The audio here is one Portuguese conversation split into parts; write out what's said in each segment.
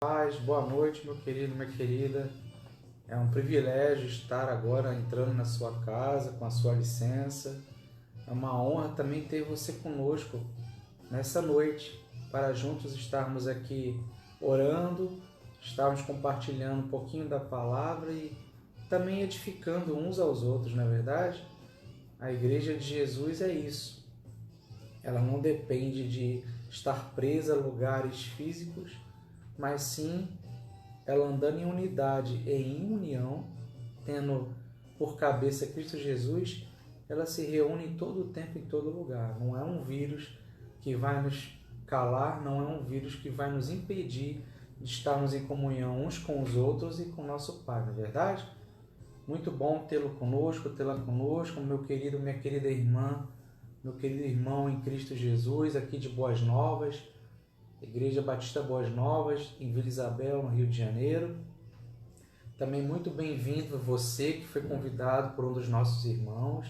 Paz, boa noite, meu querido, minha querida. É um privilégio estar agora entrando na sua casa com a sua licença. É uma honra também ter você conosco nessa noite, para juntos estarmos aqui orando, estarmos compartilhando um pouquinho da palavra e também edificando uns aos outros, não é verdade? A Igreja de Jesus é isso. Ela não depende de estar presa a lugares físicos, mas sim ela andando em unidade e em união, tendo por cabeça Cristo Jesus, ela se reúne em todo o tempo, em todo lugar. Não é um vírus que vai nos calar, não é um vírus que vai nos impedir de estarmos em comunhão uns com os outros e com nosso Pai, não é verdade? Muito bom tê-lo conosco, tê-la conosco, meu querido, minha querida irmã, meu querido irmão em Cristo Jesus, aqui de Boas Novas, Igreja Batista Boas Novas, em Vila Isabel, no Rio de Janeiro. Também muito bem-vindo você que foi convidado por um dos nossos irmãos,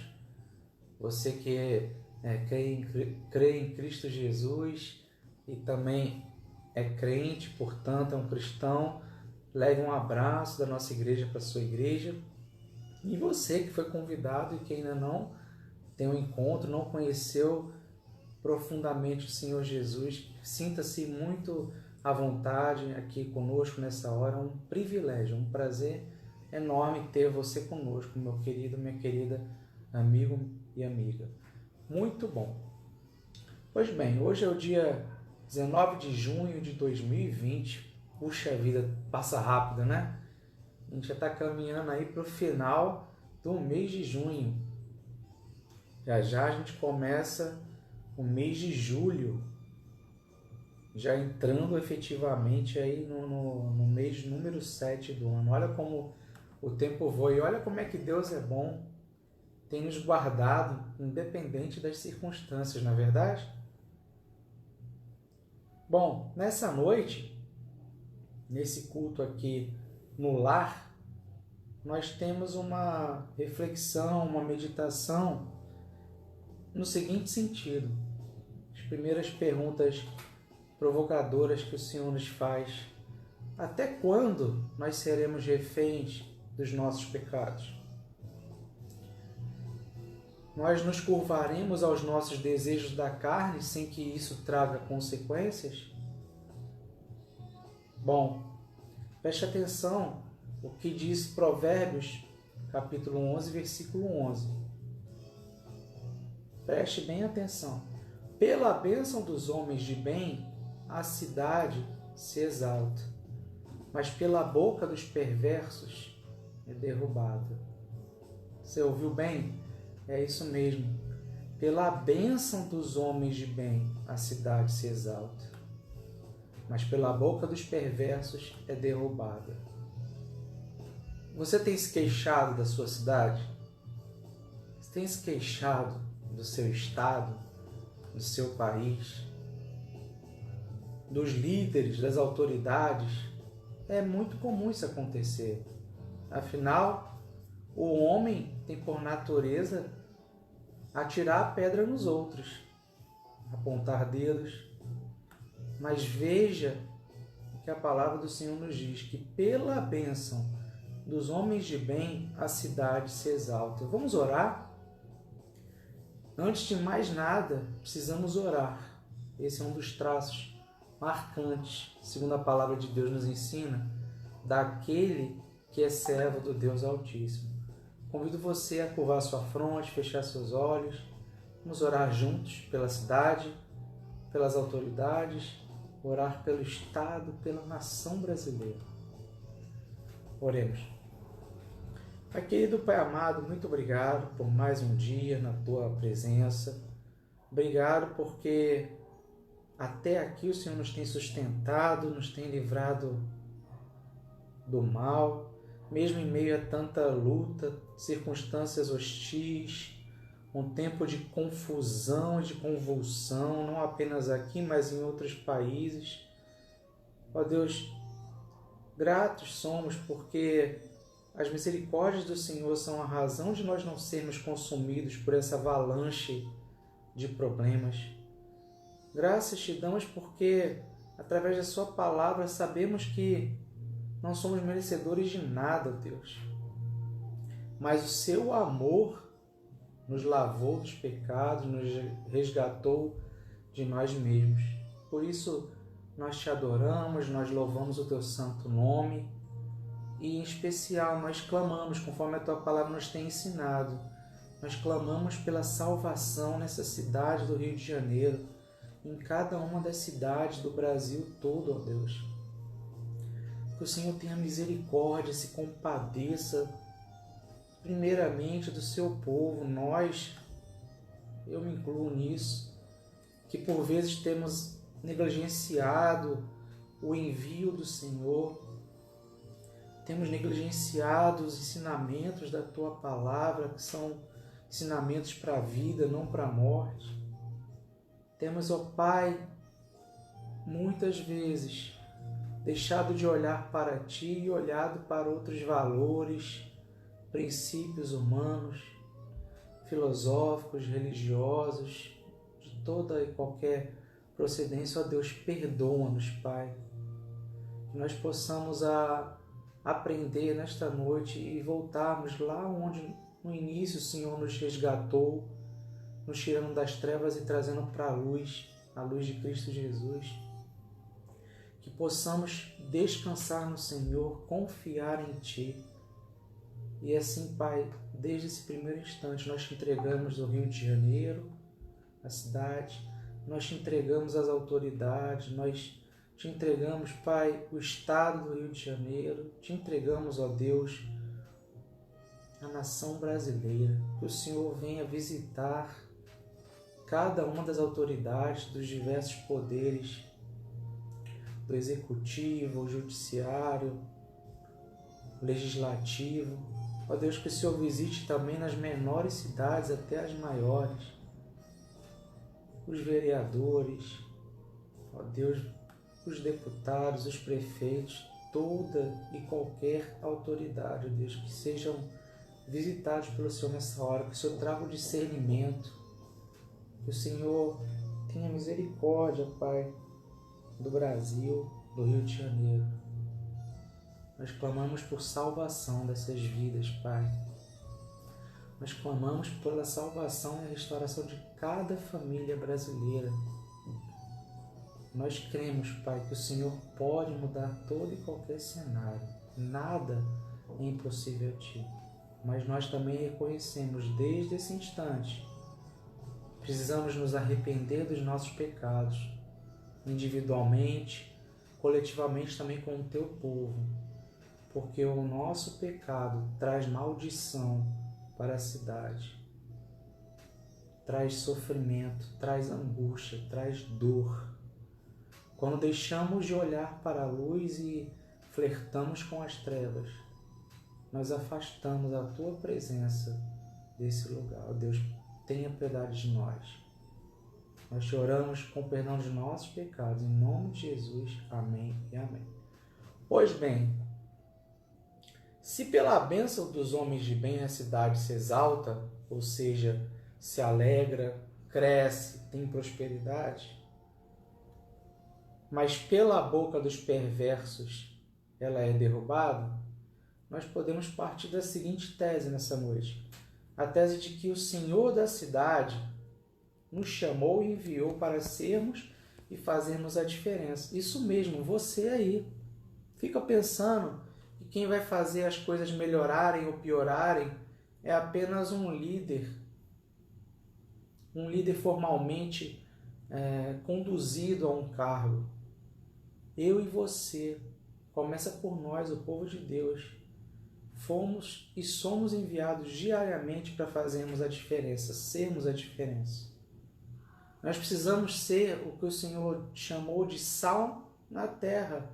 você que crê em Cristo Jesus e também é crente, portanto é um cristão. Leve um abraço da nossa igreja para a sua igreja. E você que foi convidado e que ainda não tem um encontro, não conheceu profundamente o Senhor Jesus, sinta-se muito à vontade aqui conosco nessa hora. É um privilégio, um prazer enorme ter você conosco, meu querido, minha querida, amigo e amiga. Muito bom. Pois bem, hoje é o dia 19 de junho de 2020. Puxa vida, passa rápido, né? A gente já está caminhando aí para o final do mês de junho. Já já a gente começa o mês de julho, já entrando efetivamente aí no mês número 7 do ano. Olha como o tempo voa e olha como é que Deus é bom, tem nos guardado independente das circunstâncias, não é verdade? Bom, nessa noite, nesse culto aqui no lar, nós temos uma reflexão, uma meditação no seguinte sentido. As primeiras perguntas provocadoras que o Senhor nos faz: até quando nós seremos reféns dos nossos pecados? Nós nos curvaremos aos nossos desejos da carne sem que isso traga consequências? Bom, preste atenção o que diz Provérbios, capítulo 11, versículo 11. Preste bem atenção. Pela bênção dos homens de bem, a cidade se exalta, mas pela boca dos perversos é derrubada. Você ouviu bem? É isso mesmo. Pela bênção dos homens de bem, a cidade se exalta, mas pela boca dos perversos é derrubada. Você tem se queixado da sua cidade? Você tem se queixado do seu estado, do seu país, dos líderes, das autoridades? É muito comum isso acontecer. Afinal, o homem tem por natureza atirar a pedra nos outros, apontar dedos. Mas veja o que a palavra do Senhor nos diz, que pela bênção dos homens de bem a cidade se exalta. Vamos orar? Antes de mais nada, precisamos orar. Esse é um dos traços marcantes, segundo a palavra de Deus nos ensina, daquele que é servo do Deus Altíssimo. Convido você a curvar sua fronte, fechar seus olhos. Vamos orar juntos pela cidade, pelas autoridades, orar pelo Estado, pela nação brasileira. Oremos. Pai querido, Pai amado, muito obrigado por mais um dia na Tua presença. Obrigado porque até aqui o Senhor nos tem sustentado, nos tem livrado do mal, mesmo em meio a tanta luta, circunstâncias hostis, um tempo de confusão, de convulsão, não apenas aqui, mas em outros países. Ó Deus, gratos somos porque as misericórdias do Senhor são a razão de nós não sermos consumidos por essa avalanche de problemas. Graças te damos porque através da sua palavra, sabemos que não somos merecedores de nada, ó Deus. Mas o seu amor nos lavou dos pecados, nos resgatou de nós mesmos. Por isso, nós te adoramos, nós louvamos o teu santo nome e, em especial, nós clamamos, conforme a tua palavra nos tem ensinado, nós clamamos pela salvação nessa cidade do Rio de Janeiro, em cada uma das cidades do Brasil todo, ó Deus. Que o Senhor tenha misericórdia, se compadeça, primeiramente do seu povo, nós, eu me incluo nisso, que por vezes temos negligenciado o envio do Senhor, temos negligenciado os ensinamentos da tua palavra, que são ensinamentos para a vida, não para a morte. Temos, ó Pai, muitas vezes deixado de olhar para ti e olhado para outros valores, princípios humanos, filosóficos, religiosos, de toda e qualquer procedência. Ó Deus, perdoa-nos, Pai. Que nós possamos aprender nesta noite e voltarmos lá onde no início o Senhor nos resgatou, nos tirando das trevas e trazendo para a luz de Cristo Jesus. Que possamos descansar no Senhor, confiar em Ti. E assim, Pai, desde esse primeiro instante, nós te entregamos o Rio de Janeiro, a cidade, nós te entregamos as autoridades, nós te entregamos, Pai, o estado do Rio de Janeiro, te entregamos, ó Deus, a nação brasileira. Que o Senhor venha visitar cada uma das autoridades dos diversos poderes, do executivo, o judiciário, o legislativo. Ó Deus, que o Senhor visite também nas menores cidades até as maiores, os vereadores, ó Deus, os deputados, os prefeitos, toda e qualquer autoridade, ó Deus, que sejam visitados pelo Senhor nessa hora, que o Senhor traga o discernimento, que o Senhor tenha misericórdia, Pai, do Brasil, do Rio de Janeiro. Nós clamamos por salvação dessas vidas, Pai. Nós clamamos pela salvação e a restauração de cada família brasileira. Nós cremos, Pai, que o Senhor pode mudar todo e qualquer cenário. Nada é impossível a Ti. Mas nós também reconhecemos desde esse instante, precisamos nos arrepender dos nossos pecados, individualmente, coletivamente também com o Teu povo, porque o nosso pecado traz maldição para a cidade, traz sofrimento, traz angústia, traz dor. Quando deixamos de olhar para a luz e flertamos com as trevas, nós afastamos a Tua presença desse lugar. Ó Deus, tenha piedade de nós. Nós te oramos com perdão de nossos pecados, em nome de Jesus. Amém e amém. Pois bem, se pela bênção dos homens de bem a cidade se exalta, ou seja, se alegra, cresce, tem prosperidade, mas pela boca dos perversos ela é derrubada, nós podemos partir da seguinte tese nessa noite. A tese de que o Senhor da cidade nos chamou e enviou para sermos e fazermos a diferença. Isso mesmo, você aí. Fica pensando que quem vai fazer as coisas melhorarem ou piorarem é apenas um líder formalmente conduzido a um cargo. Eu e você, começa por nós, o povo de Deus, fomos e somos enviados diariamente para fazermos a diferença, sermos a diferença. Nós precisamos ser o que o Senhor chamou de sal na terra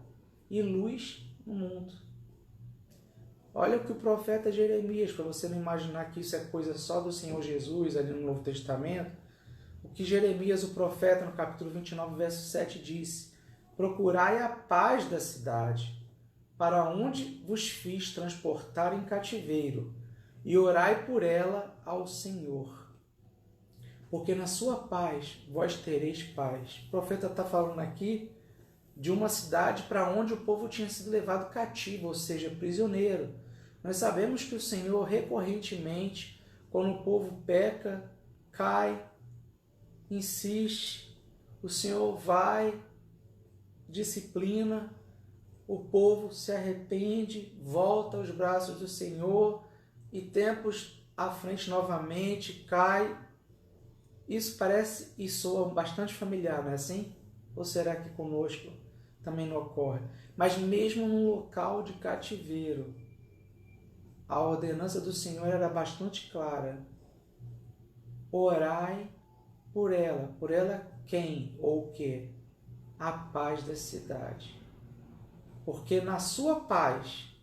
e luz no mundo. Olha o que o profeta Jeremias, para você não imaginar que isso é coisa só do Senhor Jesus ali no Novo Testamento, o que Jeremias, o profeta, no capítulo 29, verso 7, disse: procurai a paz da cidade, para onde vos fiz transportar em cativeiro, e orai por ela ao Senhor. Porque na sua paz vós tereis paz. O profeta está falando aqui de uma cidade para onde o povo tinha sido levado cativo, ou seja, prisioneiro. Nós sabemos que o Senhor, recorrentemente, quando o povo peca, cai, insiste, o Senhor vai, disciplina, o povo se arrepende, volta aos braços do Senhor e tempos à frente novamente cai. Isso parece e soa bastante familiar, não é assim? Ou será que conosco também não ocorre? Mas mesmo num local de cativeiro, a ordenança do Senhor era bastante clara. Orai por ela. Por ela quem ou o quê? A paz da cidade. Porque na sua paz,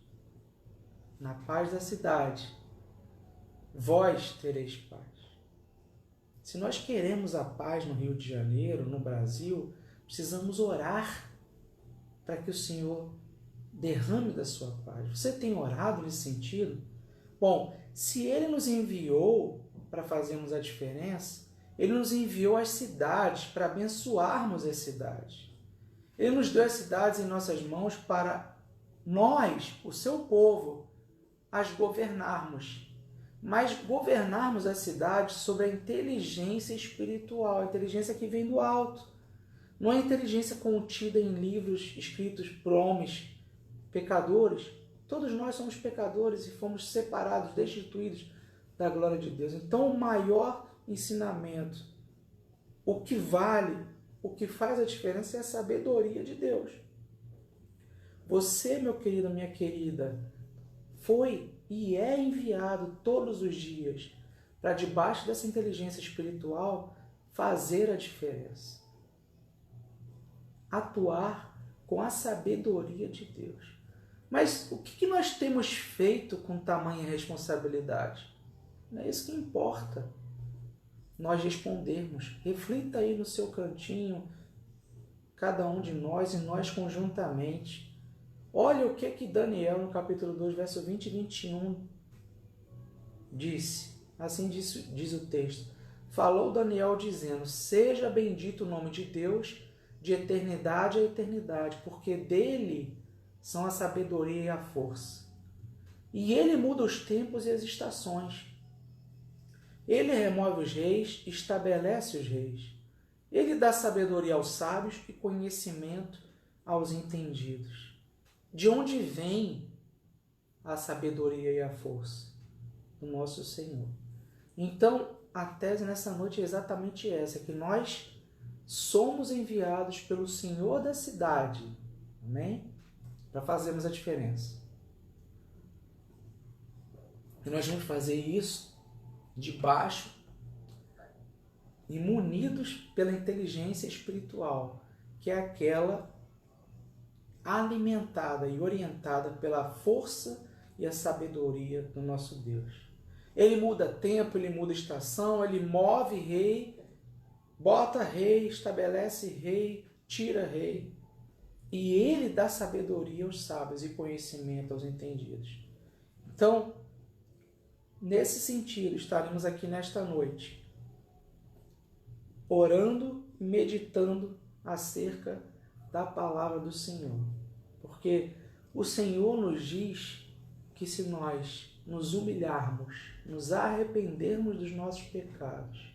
na paz da cidade, vós tereis paz. Se nós queremos a paz no Rio de Janeiro, no Brasil, precisamos orar para que o Senhor derrame da sua paz. Você tem orado nesse sentido? Bom, se Ele nos enviou para fazermos a diferença, Ele nos enviou as cidades para abençoarmos as cidades. Ele nos deu as cidades em nossas mãos para nós, o seu povo, as governarmos. Mas governarmos as cidades sobre a inteligência espiritual, a inteligência que vem do alto. Não é a inteligência contida em livros escritos por homens pecadores. Todos nós somos pecadores e fomos separados, destituídos da glória de Deus. Então, o maior ensinamento, o que vale, o que faz a diferença é a sabedoria de Deus. Você, meu querido, minha querida, foi e é enviado todos os dias para debaixo dessa inteligência espiritual fazer a diferença. Atuar com a sabedoria de Deus. Mas o que nós temos feito com tamanha responsabilidade? Não é isso que importa. Nós respondermos. Reflita aí no seu cantinho, cada um de nós e nós conjuntamente. Olha o que Daniel, no capítulo 2, verso 20 e 21, disse. Assim diz o texto. Falou Daniel dizendo: seja bendito o nome de Deus de eternidade a eternidade, porque dele são a sabedoria e a força. E ele muda os tempos e as estações. Ele remove os reis, estabelece os reis. Ele dá sabedoria aos sábios e conhecimento aos entendidos. De onde vem a sabedoria e a força? Do nosso Senhor. Então, a tese nessa noite é exatamente essa, que nós somos enviados pelo Senhor da cidade, amém? Para fazermos a diferença. E nós vamos fazer isso debaixo e munidos pela inteligência espiritual, que é aquela alimentada e orientada pela força e a sabedoria do nosso Deus. Ele muda tempo, ele muda estação, ele move rei, bota rei, estabelece rei, tira rei. E ele dá sabedoria aos sábios e conhecimento aos entendidos. Então, nesse sentido, estaremos aqui nesta noite, orando e meditando acerca da palavra do Senhor. Porque o Senhor nos diz que se nós nos humilharmos, nos arrependermos dos nossos pecados,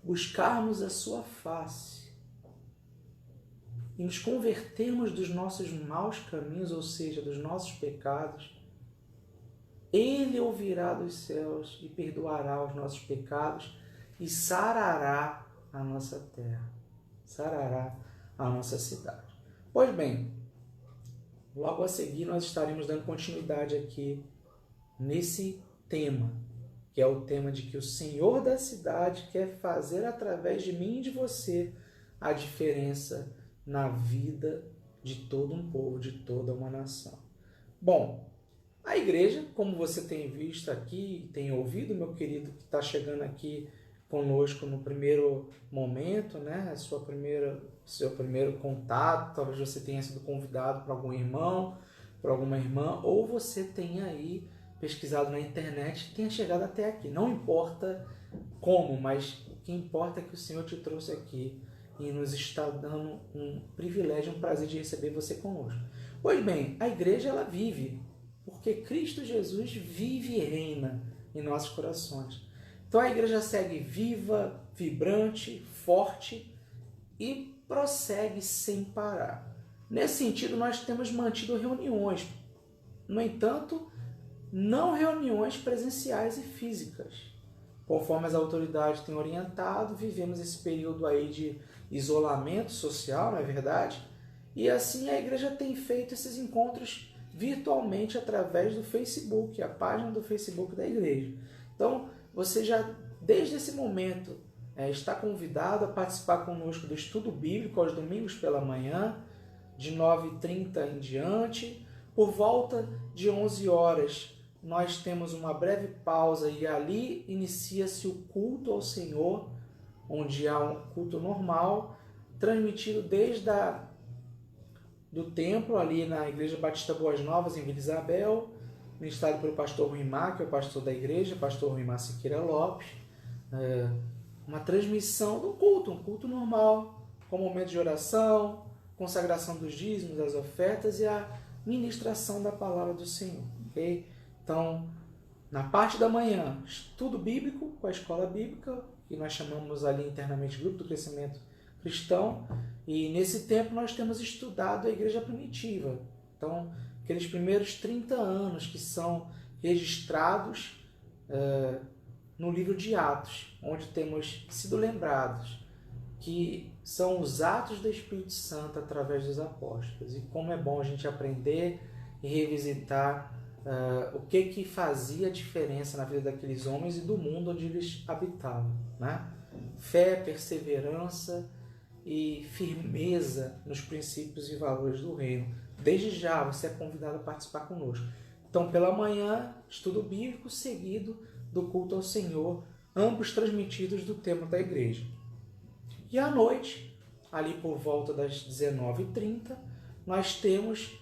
buscarmos a sua face e nos convertermos dos nossos maus caminhos, ou seja, dos nossos pecados, Ele ouvirá dos céus e perdoará os nossos pecados e sarará a nossa terra, sarará a nossa cidade. Pois bem, logo a seguir nós estaremos dando continuidade aqui nesse tema, que é o tema de que o Senhor da cidade quer fazer através de mim e de você a diferença na vida de todo um povo, de toda uma nação. Bom, a igreja, como você tem visto aqui, tem ouvido, meu querido, que está chegando aqui conosco no primeiro momento, né? Seu primeiro contato, talvez você tenha sido convidado por algum irmão, por alguma irmã, ou você tenha aí pesquisado na internet e tenha chegado até aqui. Não importa como, mas o que importa é que o Senhor te trouxe aqui e nos está dando um privilégio, um prazer de receber você conosco. Pois bem, a igreja ela vive, porque Cristo Jesus vive e reina em nossos corações. Então a igreja segue viva, vibrante, forte e prossegue sem parar. Nesse sentido, nós temos mantido reuniões. No entanto, não reuniões presenciais e físicas. Conforme as autoridades têm orientado, vivemos esse período aí de isolamento social, não é verdade? E assim a igreja tem feito esses encontros virtualmente através do Facebook, a página do Facebook da igreja. Então, você já, desde esse momento, está convidado a participar conosco do estudo bíblico aos domingos pela manhã, de 9h30 em diante. Por volta de 11 horas, nós temos uma breve pausa e ali inicia-se o culto ao Senhor, onde há um culto normal, transmitido desde do templo, ali na Igreja Batista Boas Novas, em Vila Isabel, ministrado pelo pastor Ruimar, que é o pastor da igreja, pastor Ruimar Siqueira Lopes. Uma transmissão do culto, um culto normal, com momento de oração, consagração dos dízimos, das ofertas e a ministração da palavra do Senhor. Ok? Então, na parte da manhã, estudo bíblico com a escola bíblica, que nós chamamos ali internamente Grupo do Crescimento Cristão, e nesse tempo nós temos estudado a igreja primitiva. Então, aqueles primeiros 30 anos que são registrados no livro de Atos, onde temos sido lembrados que são os atos do Espírito Santo através dos apóstolos. E como é bom a gente aprender e revisitar o que fazia diferença na vida daqueles homens e do mundo onde eles habitavam, né? Fé, perseverança e firmeza nos princípios e valores do reino. Desde já você é convidado a participar conosco. Então, pela manhã, estudo bíblico seguido do culto ao Senhor, ambos transmitidos do tema da igreja. E à noite, ali por volta das 19h30, nós temos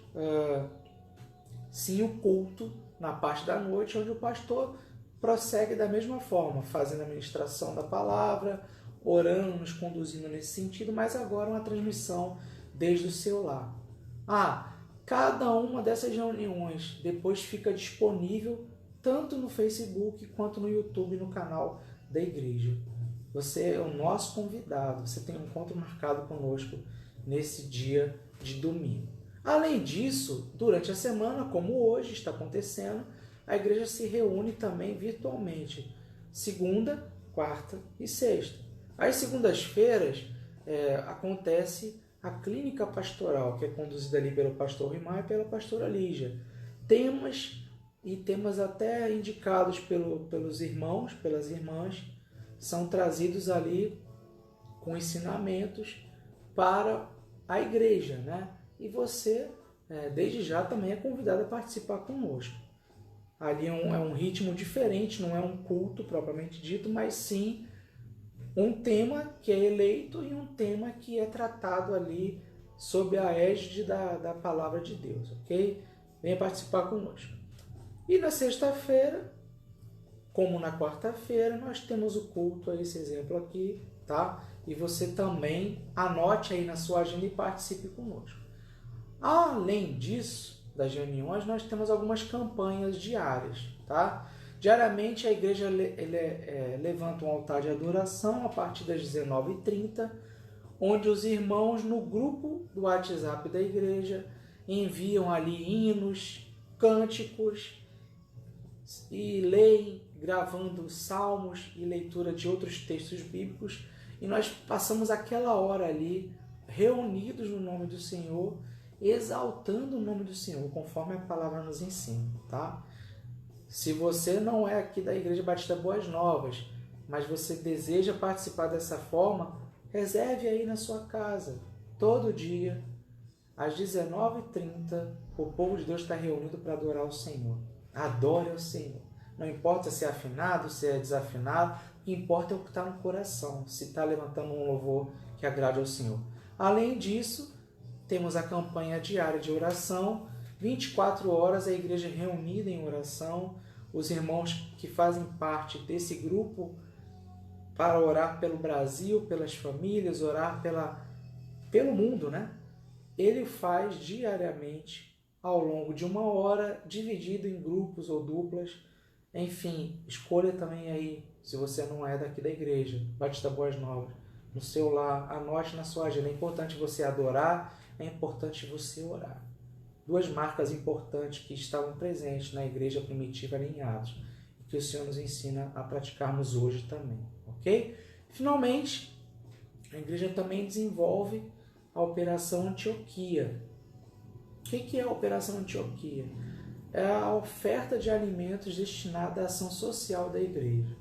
sim o culto na parte da noite, onde o pastor prossegue da mesma forma, fazendo a ministração da palavra, orando, nos conduzindo nesse sentido, mas agora uma transmissão desde o seu lar. Cada uma dessas reuniões depois fica disponível tanto no Facebook quanto no YouTube, no canal da igreja. Você é o nosso convidado, você tem um encontro marcado conosco nesse dia de domingo. Além disso, durante a semana, como hoje está acontecendo, a igreja se reúne também virtualmente, segunda, quarta e sexta. Às segundas-feiras acontece a clínica pastoral, que é conduzida ali pelo pastor Rimar e pela pastora Lígia. Temas até indicados pelos irmãos, pelas irmãs, são trazidos ali com ensinamentos para a igreja, né? E você, desde já, também é convidado a participar conosco. Ali é um ritmo diferente, não é um culto propriamente dito, mas sim um tema que é eleito e um tema que é tratado ali sob a égide da palavra de Deus, ok? Venha participar conosco. E na sexta-feira, como na quarta-feira, nós temos o culto, esse exemplo aqui, tá? E você também anote aí na sua agenda e participe conosco. Além disso, das reuniões, nós temos algumas campanhas diárias, tá? Diariamente a igreja levanta um altar de adoração a partir das 19h30, onde os irmãos no grupo do WhatsApp da igreja enviam ali hinos, cânticos e leem, gravando salmos e leitura de outros textos bíblicos, e nós passamos aquela hora ali reunidos no nome do Senhor, exaltando o nome do Senhor, conforme a palavra nos ensina, tá? Se você não é aqui da Igreja Batista Boas Novas, mas você deseja participar dessa forma, reserve aí na sua casa, todo dia, às 19h30, o povo de Deus está reunido para adorar o Senhor. Adore ao Senhor. Não importa se é afinado, se é desafinado, o que importa é o que está no coração, se está levantando um louvor que agrade ao Senhor. Além disso, temos a campanha diária de oração, 24 horas a igreja reunida em oração, os irmãos que fazem parte desse grupo para orar pelo Brasil, pelas famílias, orar pelo mundo, né? Ele faz diariamente, ao longo de 1 hora, dividido em grupos ou duplas. Enfim, escolha também aí, se você não é daqui da igreja, Batista Boas Novas, no seu lar, anote na sua agenda. É importante você adorar, é importante você orar. 2 marcas importantes que estavam presentes na igreja primitiva ali em Atos, e que o Senhor nos ensina a praticarmos hoje também, ok? Finalmente, a igreja também desenvolve a Operação Antioquia. O que é a Operação Antioquia? É a oferta de alimentos destinada à ação social da igreja.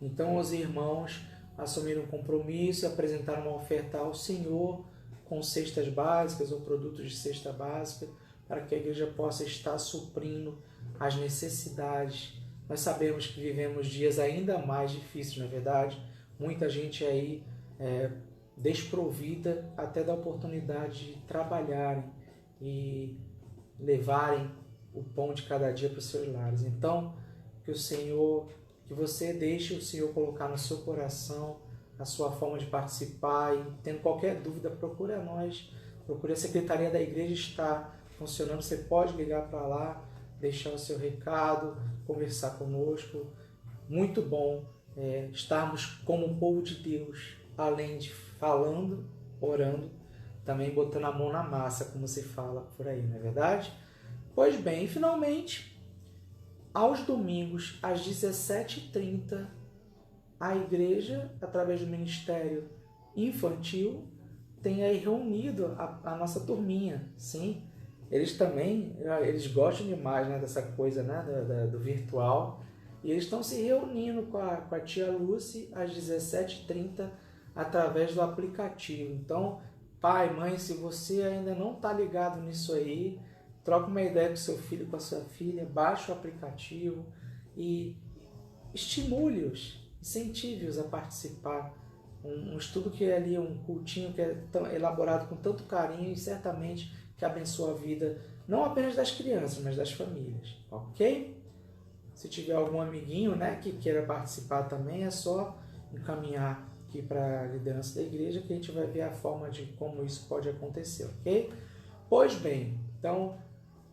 Então, os irmãos assumiram um compromisso e apresentaram uma oferta ao Senhor com cestas básicas ou produtos de cesta básica, para que a igreja possa estar suprindo as necessidades. Nós sabemos que vivemos dias ainda mais difíceis, na verdade. Muita gente aí desprovida até da oportunidade de trabalharem e levarem o pão de cada dia para os seus lares. Então, que você deixe o Senhor colocar no seu coração a sua forma de participar, e tendo qualquer dúvida, procure a nós, procure a Secretaria da Igreja, está funcionando. Você pode ligar para lá, deixar o seu recado, conversar conosco. Muito bom estarmos como um povo de Deus, além de falando, orando, também botando a mão na massa, como se fala por aí, não é verdade? Pois bem, finalmente, aos domingos, às 17h30, a igreja, através do Ministério Infantil, tem aí reunido a nossa turminha, sim. Eles gostam demais, né, dessa coisa, né, do virtual, e eles estão se reunindo com a tia Lucy às 17h30 através do aplicativo. Então, pai, mãe, se você ainda não está ligado nisso aí, troca uma ideia com seu filho, com a sua filha, baixa o aplicativo e estimule-os, incentive-os a participar. Um estudo que é ali, um cultinho que é elaborado com tanto carinho e certamente que abençoa a vida, não apenas das crianças, mas das famílias, ok? Se tiver algum amiguinho, né, que queira participar também, é só encaminhar aqui para a liderança da igreja, que a gente vai ver a forma de como isso pode acontecer, ok? Pois bem, então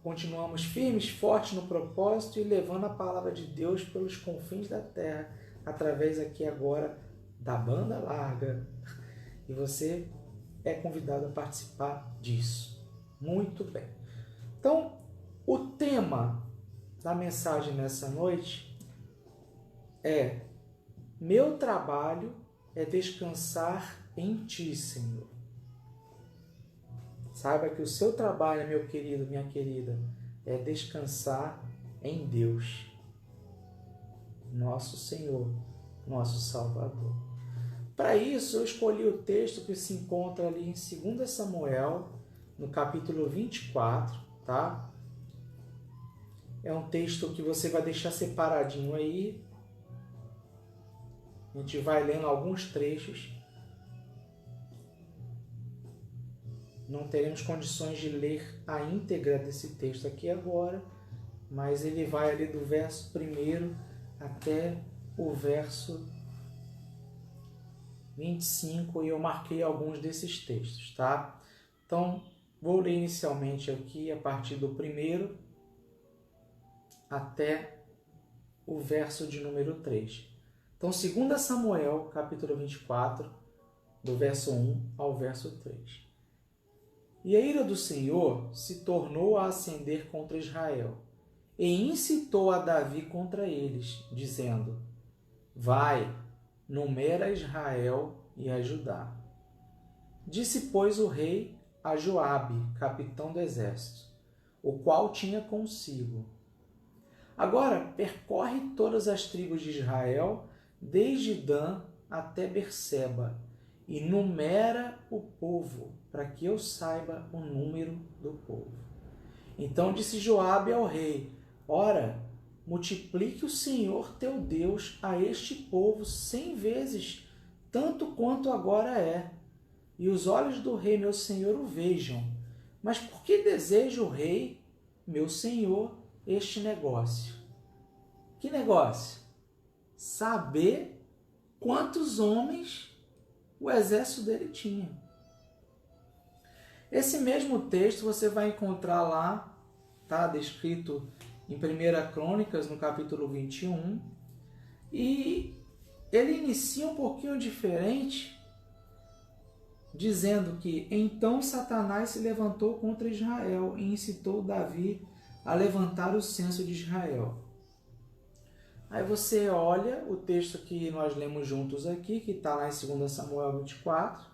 continuamos firmes, fortes no propósito e levando a palavra de Deus pelos confins da terra, através aqui agora da banda larga. E você é convidado a participar disso. Muito bem. Então, o tema da mensagem nessa noite é: meu trabalho é descansar em ti, Senhor. Saiba que o seu trabalho, meu querido, minha querida, é descansar em Deus, nosso Senhor, nosso Salvador. Para isso, eu escolhi o texto que se encontra ali em 2 Samuel, no capítulo 24, tá? É um texto que você vai deixar separadinho aí. A gente vai lendo alguns trechos. Não teremos condições de ler a íntegra desse texto aqui agora, mas ele vai ali do verso 1 até o verso 25, e eu marquei alguns desses textos, tá? Então, vou ler inicialmente aqui a partir do 1 até o verso de número 3. Então, 2 Samuel, capítulo 24, do verso 1 ao verso 3. E a ira do Senhor se tornou a acender contra Israel, e incitou a Davi contra eles, dizendo: vai, numera Israel e a Judá. Disse, pois, o rei a Joabe, capitão do exército, o qual tinha consigo: agora percorre todas as tribos de Israel, desde Dan até Berseba, e numera o povo, para que eu saiba o número do povo. Então disse Joabe ao rei: ora, multiplique o Senhor teu Deus a este povo 100 vezes, tanto quanto agora é, e os olhos do rei meu senhor o vejam. Mas por que deseja o rei, meu senhor, este negócio? Que negócio? Saber quantos homens o exército dele tinha. Esse mesmo texto você vai encontrar lá, tá? Descrito em 1 Crônicas, no capítulo 21, e ele inicia um pouquinho diferente, dizendo que então Satanás se levantou contra Israel e incitou Davi a levantar o censo de Israel. Aí você olha o texto que nós lemos juntos aqui, que está lá em 2 Samuel 24,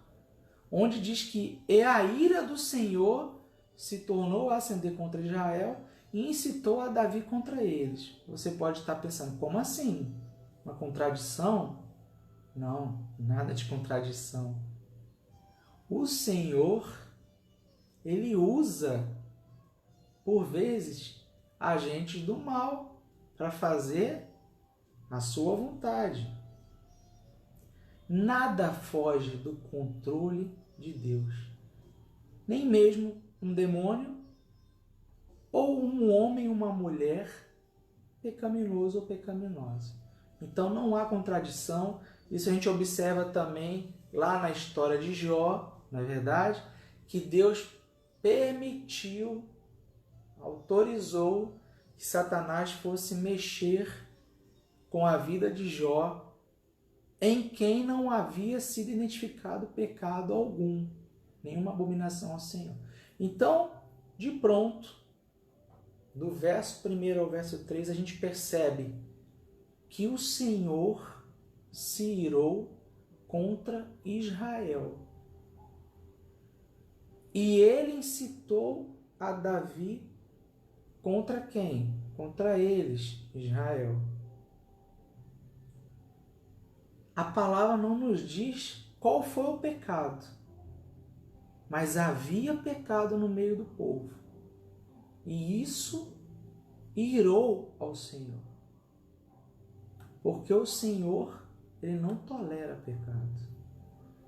onde diz que "E a ira do Senhor se tornou a acender contra Israel e incitou a Davi contra eles." Você pode estar pensando, como assim? Uma contradição? Não, nada de contradição. O Senhor, ele usa, por vezes, agentes do mal para fazer a sua vontade. Nada foge do controle de Deus. Nem mesmo um demônio ou um homem ou uma mulher pecaminoso ou pecaminosa. Então não há contradição. Isso a gente observa também lá na história de Jó, não é verdade? Que Deus permitiu, autorizou que Satanás fosse mexer com a vida de Jó, em quem não havia sido identificado pecado algum, nenhuma abominação ao Senhor. Então, de pronto, do verso 1 ao verso 3, a gente percebe que o Senhor se irou contra Israel. E ele incitou a Davi contra quem? Contra eles, Israel. A palavra não nos diz qual foi o pecado, mas havia pecado no meio do povo. E isso irou ao Senhor. Porque o Senhor, ele não tolera pecado.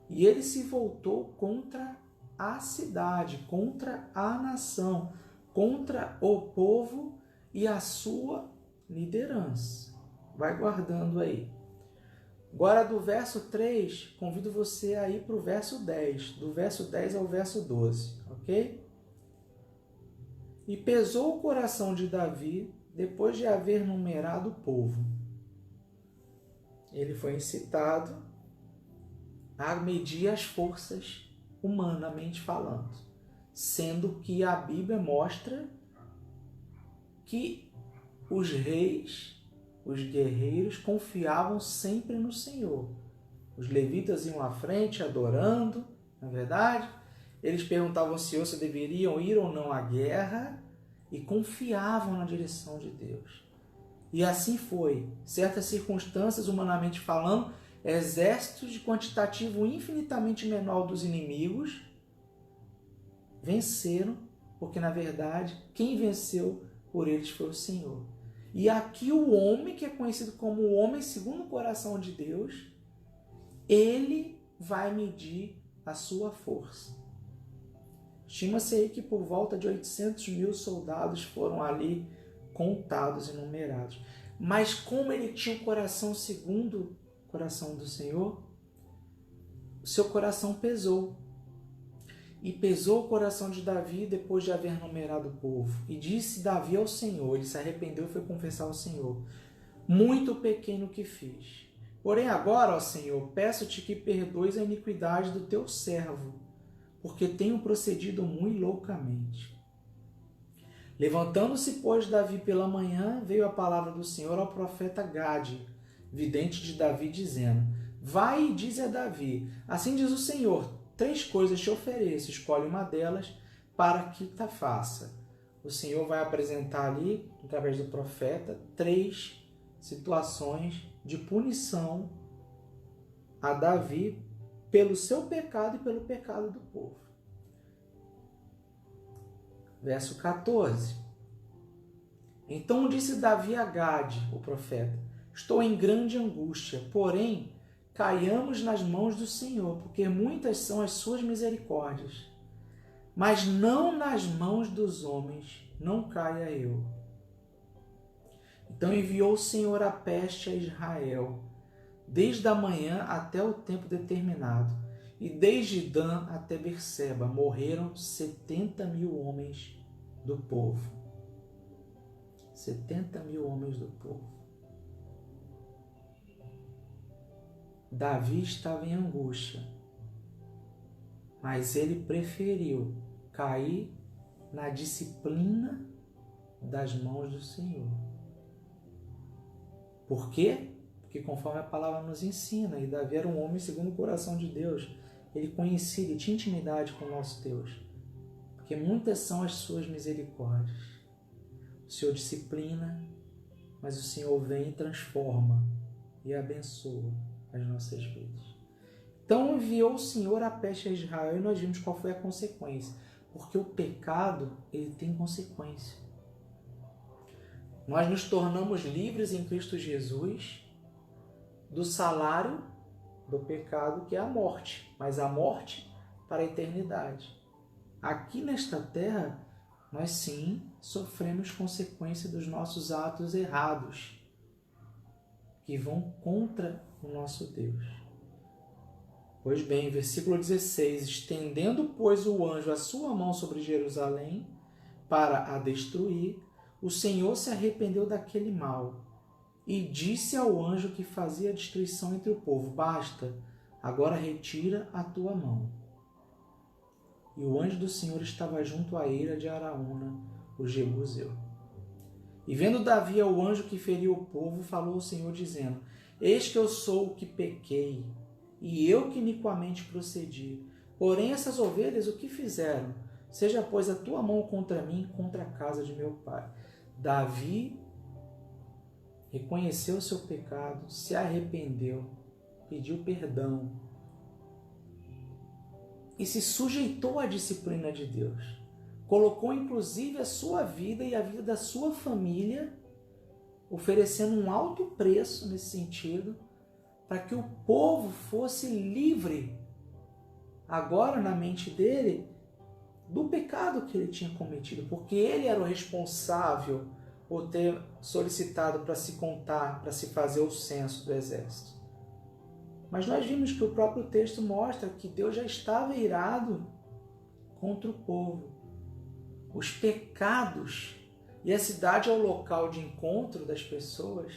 E ele se voltou contra a cidade, contra a nação, contra o povo e a sua liderança. Vai guardando aí. Agora, do verso 3, convido você a ir para o verso 10, do verso 10 ao verso 12, ok? E pesou o coração de Davi, depois de haver numerado o povo. Ele foi incitado a medir as forças, humanamente falando, sendo que a Bíblia mostra que os reis, os guerreiros, confiavam sempre no Senhor. Os levitas iam à frente adorando, não é verdade? Eles perguntavam ao Senhor se deveriam ir ou não à guerra e confiavam na direção de Deus. E assim foi. Certas circunstâncias, humanamente falando, exércitos de quantitativo infinitamente menor dos inimigos venceram, porque na verdade quem venceu por eles foi o Senhor. E aqui o homem, que é conhecido como o homem segundo o coração de Deus, ele vai medir a sua força. Estima-se aí que por volta de 800.000 soldados foram ali contados e numerados. Mas como ele tinha um coração segundo o coração do Senhor, o seu coração pesou. E pesou o coração de Davi depois de haver numerado o povo. E disse Davi ao Senhor, ele se arrependeu e foi confessar ao Senhor: muito pequeno que fiz. Porém agora, ó Senhor, peço-te que perdoes a iniquidade do teu servo, porque tenho procedido muito loucamente. Levantando-se, pois, Davi pela manhã, veio a palavra do Senhor ao profeta Gade, vidente de Davi, dizendo: vai e dize a Davi, assim diz o Senhor, 3 coisas te ofereço, escolhe uma delas para que te faça. O Senhor vai apresentar ali, através do profeta, 3 situações de punição a Davi pelo seu pecado e pelo pecado do povo. Verso 14. Então disse Davi a Gade, o profeta: estou em grande angústia, porém caiamos nas mãos do Senhor, porque muitas são as suas misericórdias. Mas não nas mãos dos homens, não caia eu. Então enviou o Senhor a peste a Israel, desde a manhã até o tempo determinado, e desde Dan até Berseba morreram 70.000 homens do povo. 70.000 homens do povo. Davi estava em angústia, mas ele preferiu cair na disciplina das mãos do Senhor. Por quê? Porque conforme a palavra nos ensina, e Davi era um homem segundo o coração de Deus, ele conhecia, ele tinha intimidade com o nosso Deus, porque muitas são as suas misericórdias. O Senhor disciplina, mas o Senhor vem e transforma e abençoa as nossas vidas. Então enviou o Senhor a peste a Israel, e nós vimos qual foi a consequência, porque o pecado, ele tem consequência. Nós nos tornamos livres em Cristo Jesus do salário do pecado, que é a morte, mas a morte para a eternidade. Aqui nesta terra, nós sim sofremos consequência dos nossos atos errados, que vão contra o nosso Deus. Pois bem, versículo 16, estendendo, pois, o anjo a sua mão sobre Jerusalém para a destruir, o Senhor se arrependeu daquele mal e disse ao anjo que fazia a destruição entre o povo: basta, agora retira a tua mão. E o anjo do Senhor estava junto à eira de Araúna, o Jebuseu. E vendo Davi ao anjo que feriu o povo, falou o Senhor, dizendo: eis que eu sou o que pequei, e eu que iniquamente procedi. Porém essas ovelhas o que fizeram? Seja, pois, a tua mão contra mim, contra a casa de meu pai. Davi reconheceu o seu pecado, se arrependeu, pediu perdão e se sujeitou à disciplina de Deus. Colocou inclusive a sua vida e a vida da sua família, oferecendo um alto preço nesse sentido, para que o povo fosse livre, agora na mente dele, do pecado que ele tinha cometido, porque ele era o responsável por ter solicitado para se contar, para se fazer o censo do exército. Mas nós vimos que o próprio texto mostra que Deus já estava irado contra o povo. Os pecados, e a cidade é o local de encontro das pessoas.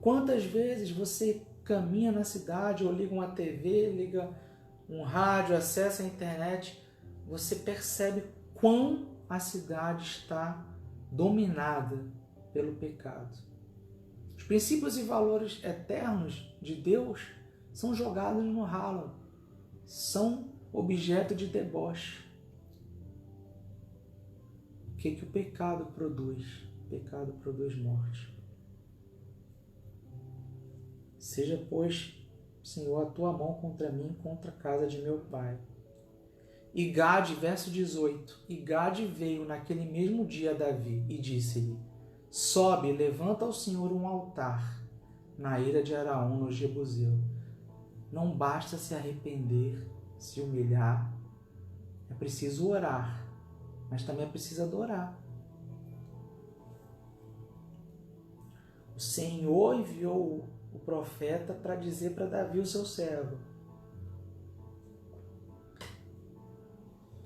Quantas vezes você caminha na cidade, ou liga uma TV, liga um rádio, acessa a internet, você percebe quão a cidade está dominada pelo pecado. Os princípios e valores eternos de Deus são jogados no ralo, são objeto de deboche. O que o pecado produz? O pecado produz morte. Seja, pois, Senhor, a tua mão contra mim, contra a casa de meu pai. E Gade, verso 18, e Gade veio naquele mesmo dia a Davi e disse-lhe: sobe, levanta ao Senhor um altar na eira de Araúna, o Jebuseu. Não basta se arrepender, se humilhar, é preciso orar, mas também é preciso adorar. O Senhor enviou o profeta para dizer para Davi, o seu servo.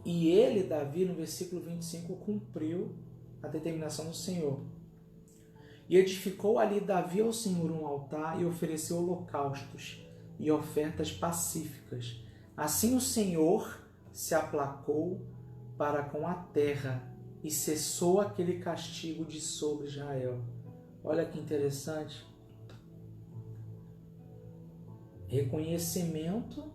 E ele, Davi, no versículo 25, cumpriu a determinação do Senhor. E edificou ali Davi ao Senhor um altar e ofereceu holocaustos e ofertas pacíficas. Assim o Senhor se aplacou para com a terra e cessou aquele castigo de sobre Israel. Olha que interessante. Reconhecimento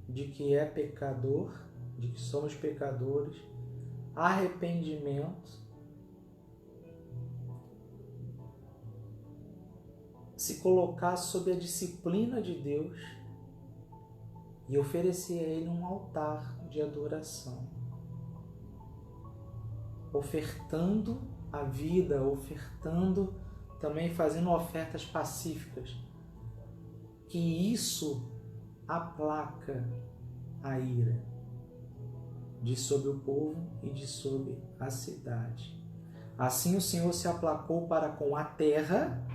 de que é pecador, de que somos pecadores, arrependimento, se colocar sob a disciplina de Deus e oferecer a Ele um altar de adoração, ofertando a vida, ofertando também, fazendo ofertas pacíficas, que isso aplaca a ira de sobre o povo e de sobre a cidade. Assim o Senhor se aplacou para com a terra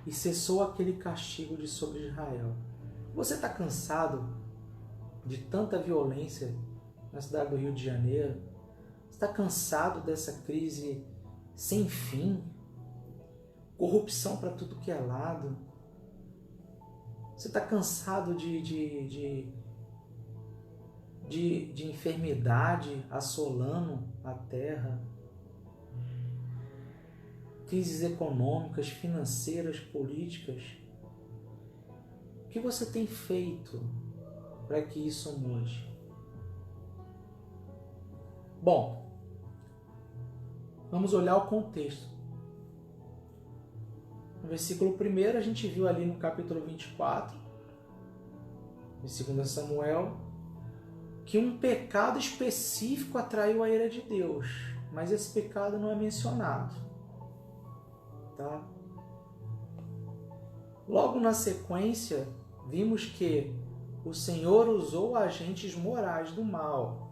e cessou aquele castigo de sobre Israel. Você está cansado de tanta violência na cidade do Rio de Janeiro? Você está cansado dessa crise sem fim? Corrupção para tudo que é lado? Você está cansado de enfermidade assolando a terra? Crises econômicas, financeiras, políticas? O que você tem feito para que isso mude? Bom, vamos olhar o contexto. No versículo 1, a gente viu ali no capítulo 24, de 2 Samuel, que um pecado específico atraiu a ira de Deus, mas esse pecado não é mencionado. Tá? Logo na sequência, vimos que o Senhor usou agentes morais do mal,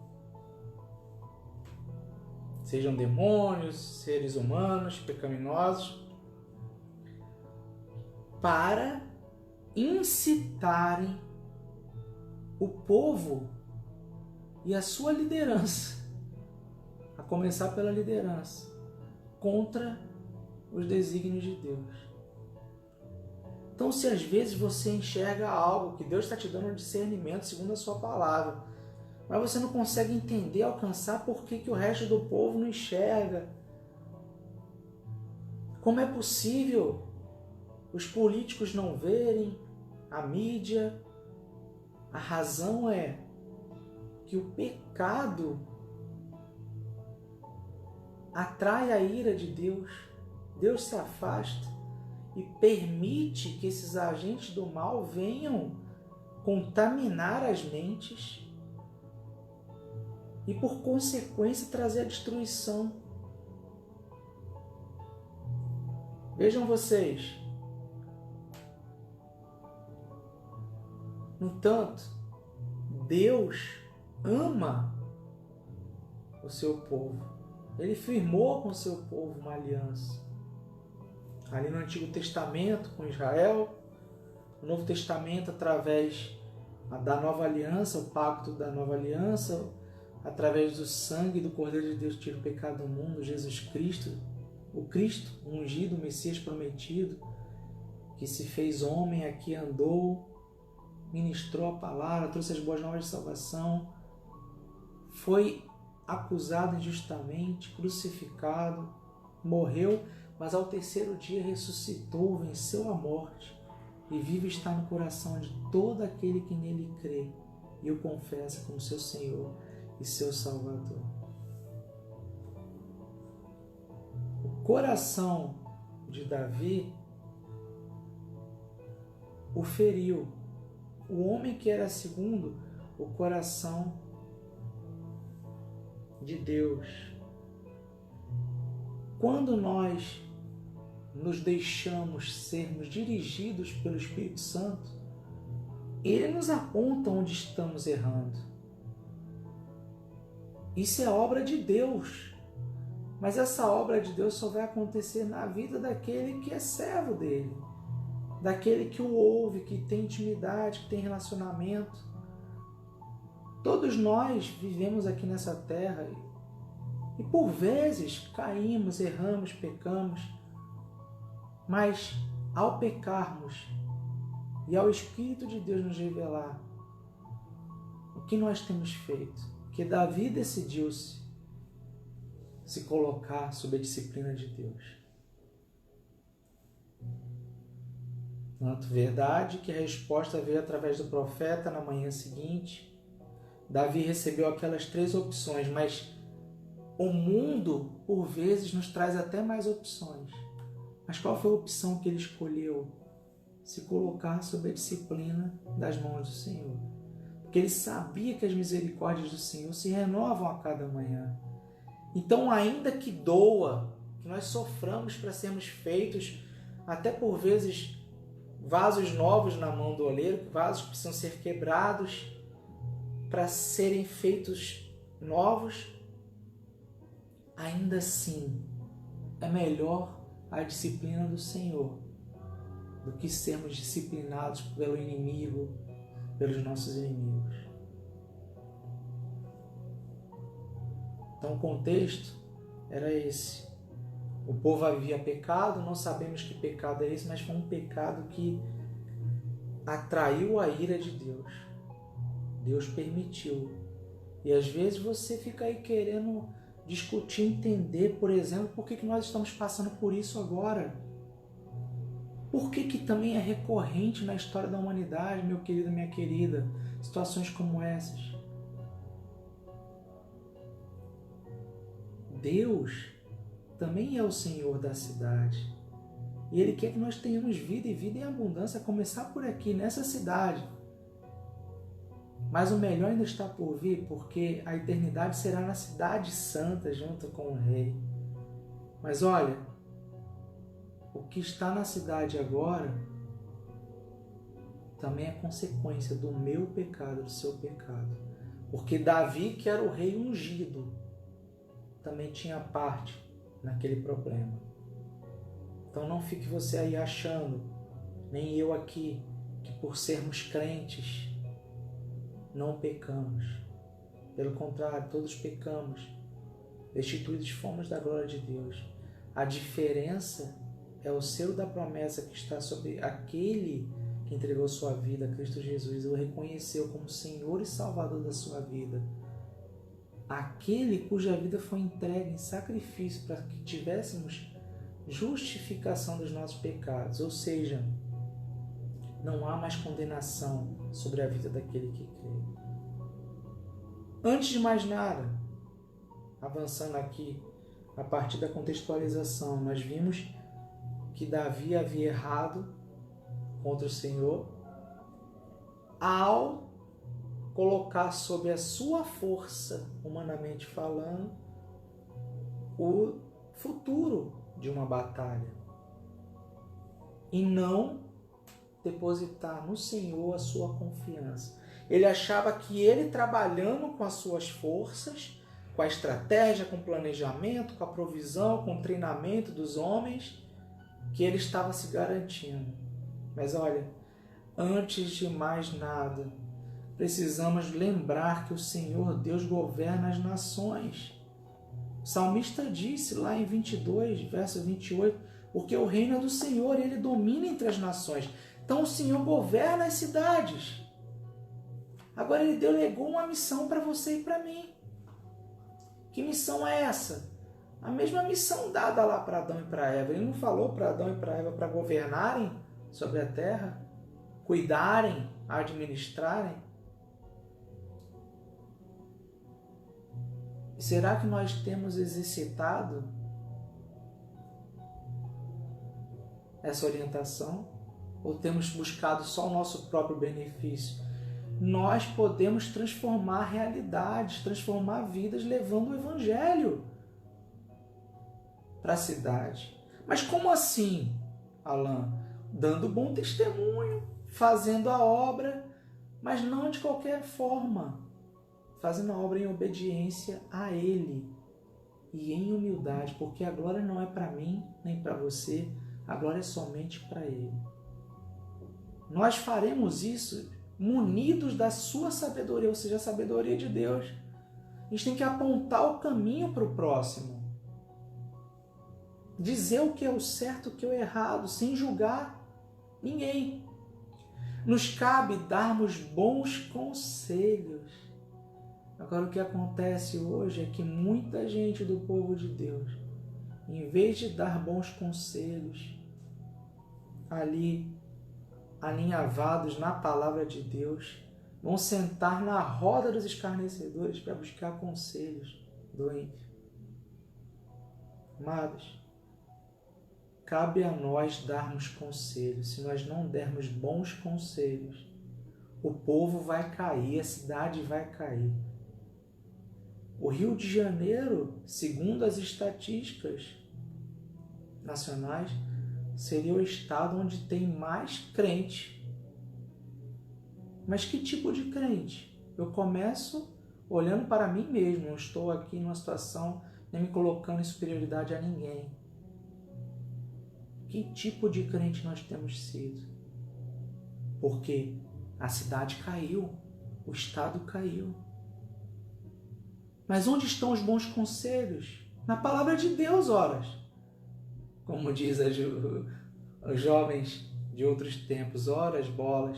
sejam demônios, seres humanos, pecaminosos, para incitarem o povo e a sua liderança, a começar pela liderança, contra os desígnios de Deus. Então, se às vezes você enxerga algo que Deus está te dando um discernimento segundo a sua palavra, mas você não consegue entender, alcançar por que o resto do povo não enxerga. Como é possível os políticos não verem, a mídia? A razão é que o pecado atrai a ira de Deus. Deus se afasta e permite que esses agentes do mal venham contaminar as mentes e, por consequência, trazer a destruição. Vejam vocês. No entanto, Deus ama o seu povo. Ele firmou com o seu povo uma aliança. Ali no Antigo Testamento com Israel, no Novo Testamento através da nova aliança, o pacto da nova aliança, através do sangue do Cordeiro de Deus que tira o pecado do mundo, Jesus Cristo, o Cristo, o ungido, o Messias prometido, que se fez homem, aqui andou, ministrou a palavra, trouxe as boas novas de salvação, foi acusado injustamente, crucificado, morreu, mas ao terceiro dia ressuscitou, venceu a morte e vive está no coração de todo aquele que nele crê e o confessa como seu Senhor e seu Salvador. O coração de Davi o feriu. O homem que era segundo o coração de Deus. Quando nós nos deixamos sermos dirigidos pelo Espírito Santo, Ele nos aponta onde estamos errando. Isso é obra de Deus, mas essa obra de Deus só vai acontecer na vida daquele que é servo dele, daquele que o ouve, que tem intimidade, que tem relacionamento. Todos nós vivemos aqui nessa terra e por vezes caímos, erramos, pecamos, mas ao pecarmos e ao Espírito de Deus nos revelar o que nós temos feito, que Davi decidiu se colocar sob a disciplina de Deus. Tanto verdade que a resposta veio através do profeta na manhã seguinte. Davi recebeu aquelas 3 opções, mas o mundo, por vezes, nos traz até mais opções. Mas qual foi a opção que ele escolheu? Se colocar sob a disciplina das mãos do Senhor. Porque ele sabia que as misericórdias do Senhor se renovam a cada manhã. Então, ainda que doa, que nós soframos para sermos feitos, até por vezes, vasos novos na mão do oleiro, vasos que precisam ser quebrados para serem feitos novos, ainda assim é melhor a disciplina do Senhor do que sermos disciplinados pelo inimigo, pelos nossos inimigos. Então o contexto era esse. O povo havia pecado, não sabemos que pecado é esse, mas foi um pecado que atraiu a ira de Deus. Deus permitiu. E às vezes você fica aí querendo discutir, entender, por exemplo, por que nós estamos passando por isso agora. Por que também é recorrente na história da humanidade, meu querido, minha querida, situações como essas? Deus também é o Senhor da cidade. E Ele quer que nós tenhamos vida e vida em abundância, a começar por aqui, nessa cidade. Mas o melhor ainda está por vir, porque a eternidade será na cidade santa, junto com o Rei. Mas olha, o que está na cidade agora também é consequência do meu pecado, do seu pecado. Porque Davi, que era o rei ungido, também tinha parte naquele problema. Então não fique você aí achando, nem eu aqui, que por sermos crentes não pecamos. Pelo contrário, todos pecamos, destituídos fomos da glória de Deus. A diferença é o selo da promessa que está sobre aquele que entregou sua vida a Cristo Jesus, o reconheceu como Senhor e Salvador da sua vida. Aquele cuja vida foi entregue em sacrifício para que tivéssemos justificação dos nossos pecados, ou seja, não há mais condenação sobre a vida daquele que crê. Antes de mais nada, avançando aqui, a partir da contextualização, nós vimos que Davi havia errado contra o Senhor ao colocar sob a sua força, humanamente falando, o futuro de uma batalha e não depositar no Senhor a sua confiança. Ele achava que ele, trabalhando com as suas forças, com a estratégia, com o planejamento, com a provisão, com o treinamento dos homens, que ele estava se garantindo. Mas olha, antes de mais nada, precisamos lembrar que o Senhor Deus governa as nações. O salmista disse lá em 22, verso 28, porque o reino é do Senhor e Ele domina entre as nações. Então o Senhor governa as cidades. Agora Ele delegou uma missão para você e para mim. Que missão é essa? A mesma missão dada lá para Adão e para Eva. Ele não falou para Adão e para Eva para governarem sobre a terra, cuidarem, administrarem? Será que nós temos exercitado essa orientação? Ou temos buscado só o nosso próprio benefício? Nós podemos transformar realidades, transformar vidas, levando o Evangelho para a cidade. Mas como assim, Alan? Dando bom testemunho, fazendo a obra, mas não de qualquer forma. Fazendo a obra em obediência a Ele e em humildade, porque a glória não é para mim nem para você, a glória é somente para Ele. Nós faremos isso munidos da sua sabedoria, ou seja, a sabedoria de Deus. A gente tem que apontar o caminho para o próximo, dizer o que é o certo, o que é o errado, sem julgar ninguém. Nos cabe darmos bons conselhos. Agora, o que acontece hoje é que muita gente do povo de Deus, em vez de dar bons conselhos, ali, alinhavados na palavra de Deus, vão sentar na roda dos escarnecedores para buscar conselhos do ímpio. Amados, cabe a nós darmos conselhos. Se nós não dermos bons conselhos, o povo vai cair, a cidade vai cair. O Rio de Janeiro, segundo as estatísticas nacionais, seria o estado onde tem mais crente. Mas que tipo de crente? Eu começo olhando para mim mesmo, não estou aqui numa situação nem me colocando em superioridade a ninguém. Que tipo de crente nós temos sido? Porque a cidade caiu, o Estado caiu. Mas onde estão os bons conselhos? Na palavra de Deus, horas. Como diz os jovens de outros tempos, horas, bolas.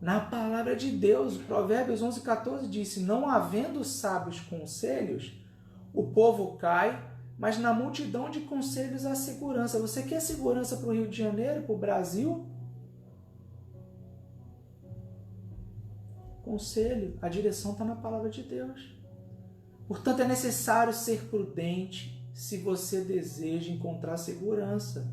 Na palavra de Deus, Provérbios 11:14 disse: não havendo sábios conselhos, o povo cai, mas na multidão de conselhos há segurança. Você quer segurança para o Rio de Janeiro, para o Brasil? Conselho, a direção está na palavra de Deus. Portanto, é necessário ser prudente se você deseja encontrar segurança.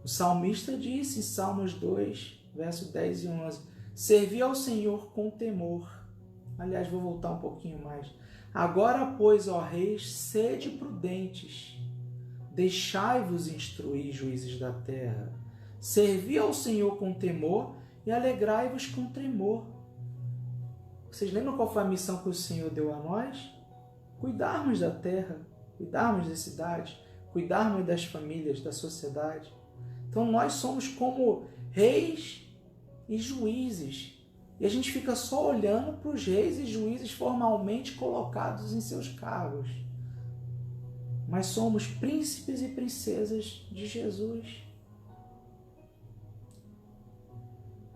O salmista disse em Salmos 2, verso 10 e 11, servi ao Senhor com temor. Aliás, vou voltar um pouquinho mais. Agora, pois, ó reis, sede prudentes, deixai-vos instruir, juízes da terra. Servi ao Senhor com temor e alegrai-vos com tremor. Vocês lembram qual foi a missão que o Senhor deu a nós? Cuidarmos da terra, cuidarmos das cidades, cuidarmos das famílias, da sociedade. Então nós somos como reis e juízes. E a gente fica só olhando para os reis e juízes formalmente colocados em seus cargos. Mas somos príncipes e princesas de Jesus.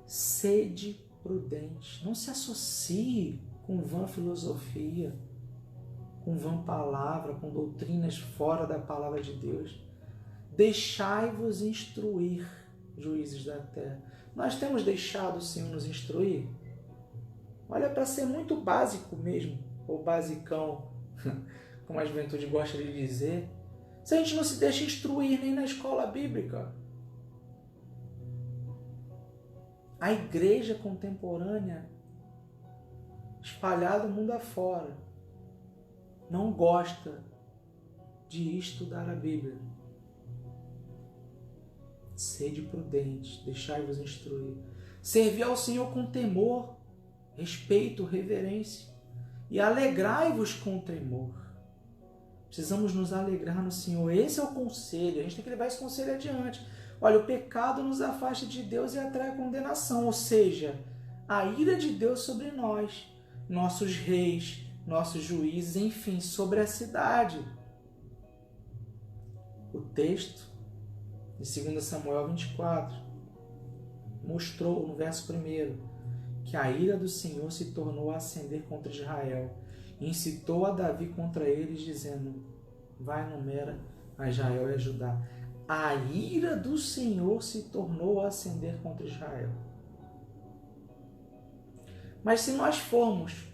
Sede prudente. Não se associe com vã filosofia, com vã palavra, com doutrinas fora da palavra de Deus. Deixai-vos instruir, juízes da terra. Nós temos deixado o Senhor nos instruir? Olha, para ser muito básico mesmo, ou basicão, como a juventude gosta de dizer, se a gente não se deixa instruir nem na escola bíblica. A igreja contemporânea, espalhada o mundo afora, não gosta de estudar a Bíblia. Sede prudentes, deixai-vos instruir. Servi ao Senhor com temor, respeito, reverência. E alegrai-vos com tremor. Precisamos nos alegrar no Senhor. Esse é o conselho. A gente tem que levar esse conselho adiante. Olha, o pecado nos afasta de Deus e atrai a condenação. Ou seja, a ira de Deus sobre nós, nossos reis, nossos juízes, enfim, sobre a cidade. O texto de 2 Samuel 24, mostrou no verso 1 que a ira do Senhor se tornou a ascender contra Israel e incitou a Davi contra eles, dizendo: vai, numera a Israel e a Judá. A ira do Senhor se tornou a ascender contra Israel. Mas se nós formos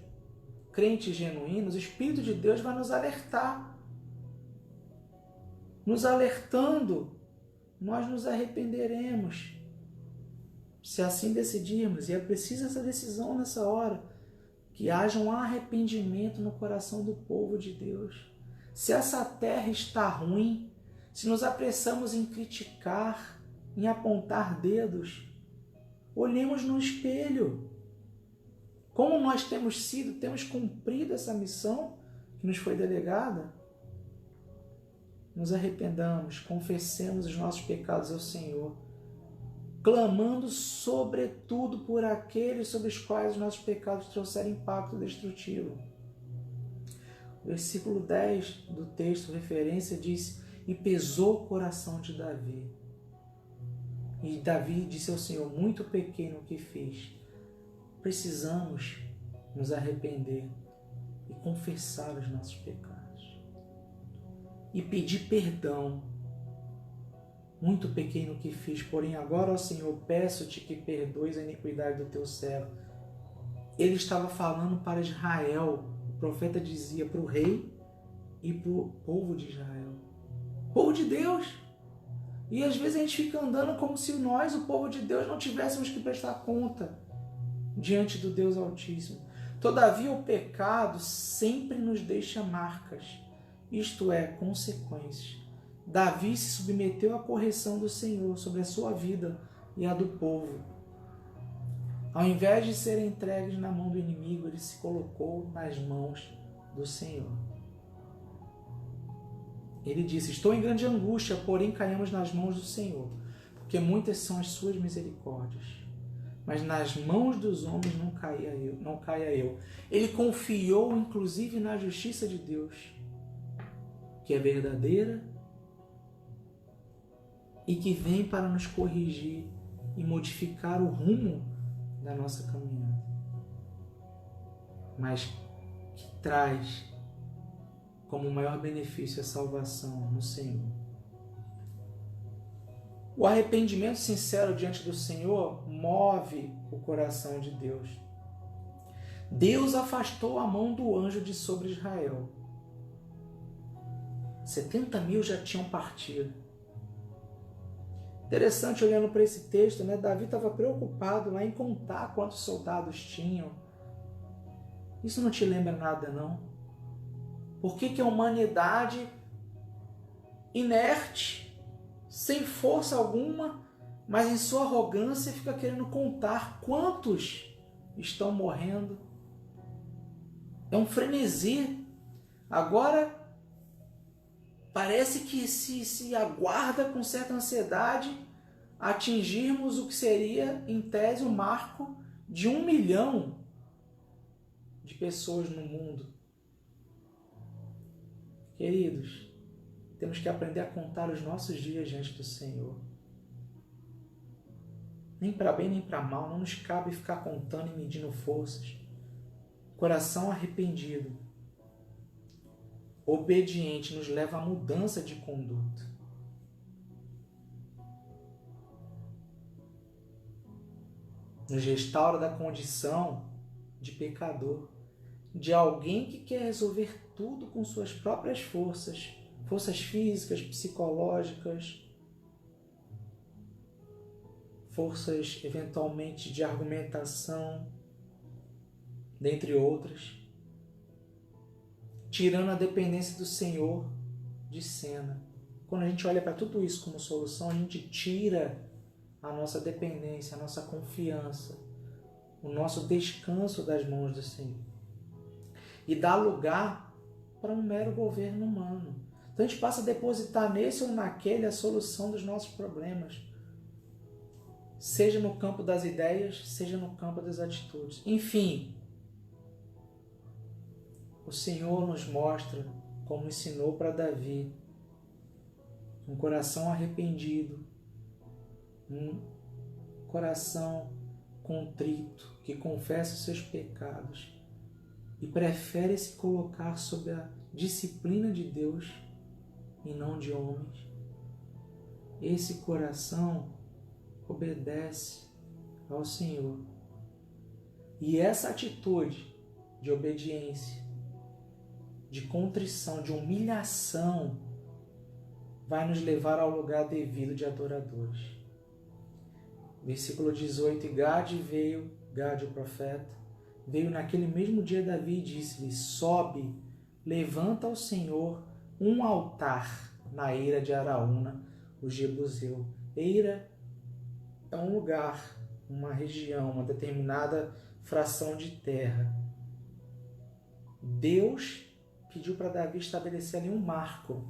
crentes genuínos, o Espírito de Deus vai nos alertar. Nos alertando, nós nos arrependeremos, se assim decidirmos, e é preciso essa decisão nessa hora, que haja um arrependimento no coração do povo de Deus. Se essa terra está ruim, se nos apressamos em criticar, em apontar dedos, olhemos no espelho. Como nós temos cumprido essa missão que nos foi delegada? Nos arrependamos, confessemos os nossos pecados ao Senhor, clamando sobretudo por aqueles sobre os quais os nossos pecados trouxeram impacto destrutivo. O versículo 10 do texto, referência, diz: e pesou o coração de Davi. E Davi disse ao Senhor: muito pequeno o que fiz. Precisamos nos arrepender e confessar os nossos pecados. E pedir perdão. Muito pequeno que fiz, porém agora, ó Senhor, peço-te que perdoes a iniquidade do teu servo. Ele estava falando para Israel. O profeta dizia para o rei e para o povo de Israel. Povo de Deus. E às vezes a gente fica andando como se nós, o povo de Deus, não tivéssemos que prestar conta diante do Deus Altíssimo. Todavia, o pecado sempre nos deixa marcas. Isto é, consequências. Davi se submeteu à correção do Senhor sobre a sua vida e a do povo. Ao invés de serem entregues na mão do inimigo, ele se colocou nas mãos do Senhor. Ele disse: estou em grande angústia, porém caímos nas mãos do Senhor, porque muitas são as suas misericórdias, mas nas mãos dos homens não caia eu. Ele confiou inclusive na justiça de Deus, que é verdadeira e que vem para nos corrigir e modificar o rumo da nossa caminhada, mas que traz como maior benefício a salvação no Senhor. O arrependimento sincero diante do Senhor move o coração de Deus. Deus afastou a mão do anjo de sobre Israel. 70.000 já tinham partido. Interessante, olhando para esse texto, né? Davi estava preocupado lá em contar quantos soldados tinham. Isso não te lembra nada, não? Por que a humanidade, inerte, sem força alguma, mas em sua arrogância fica querendo contar quantos estão morrendo? É um frenesi. Agora parece que se aguarda com certa ansiedade atingirmos o que seria, em tese, o marco de 1 milhão de pessoas no mundo. Queridos, temos que aprender a contar os nossos dias diante do Senhor. Nem para bem nem para mal, não nos cabe ficar contando e medindo forças. Coração arrependido, obediente, nos leva à mudança de conduta. Nos restaura da condição de pecador, de alguém que quer resolver tudo com suas próprias forças, forças físicas, psicológicas, forças eventualmente de argumentação, dentre outras, tirando a dependência do Senhor de cena. Quando a gente olha para tudo isso como solução, a gente tira a nossa dependência, a nossa confiança, o nosso descanso das mãos do Senhor e dá lugar para um mero governo humano. Então a gente passa a depositar nesse ou naquele a solução dos nossos problemas, seja no campo das ideias, seja no campo das atitudes. Enfim, o Senhor nos mostra, como ensinou para Davi, um coração arrependido, um coração contrito, que confessa os seus pecados e prefere se colocar sob a disciplina de Deus e não de homens. Esse coração obedece ao Senhor. E essa atitude de obediência, de contrição, de humilhação, vai nos levar ao lugar devido de adoradores. Versículo 18, Gade o profeta, veio naquele mesmo dia Davi e disse-lhe: sobe, levanta ao Senhor um altar na eira de Araúna, o Jebuseu. Eira é um lugar, uma região, uma determinada fração de terra. Deus pediu para Davi estabelecer ali um marco.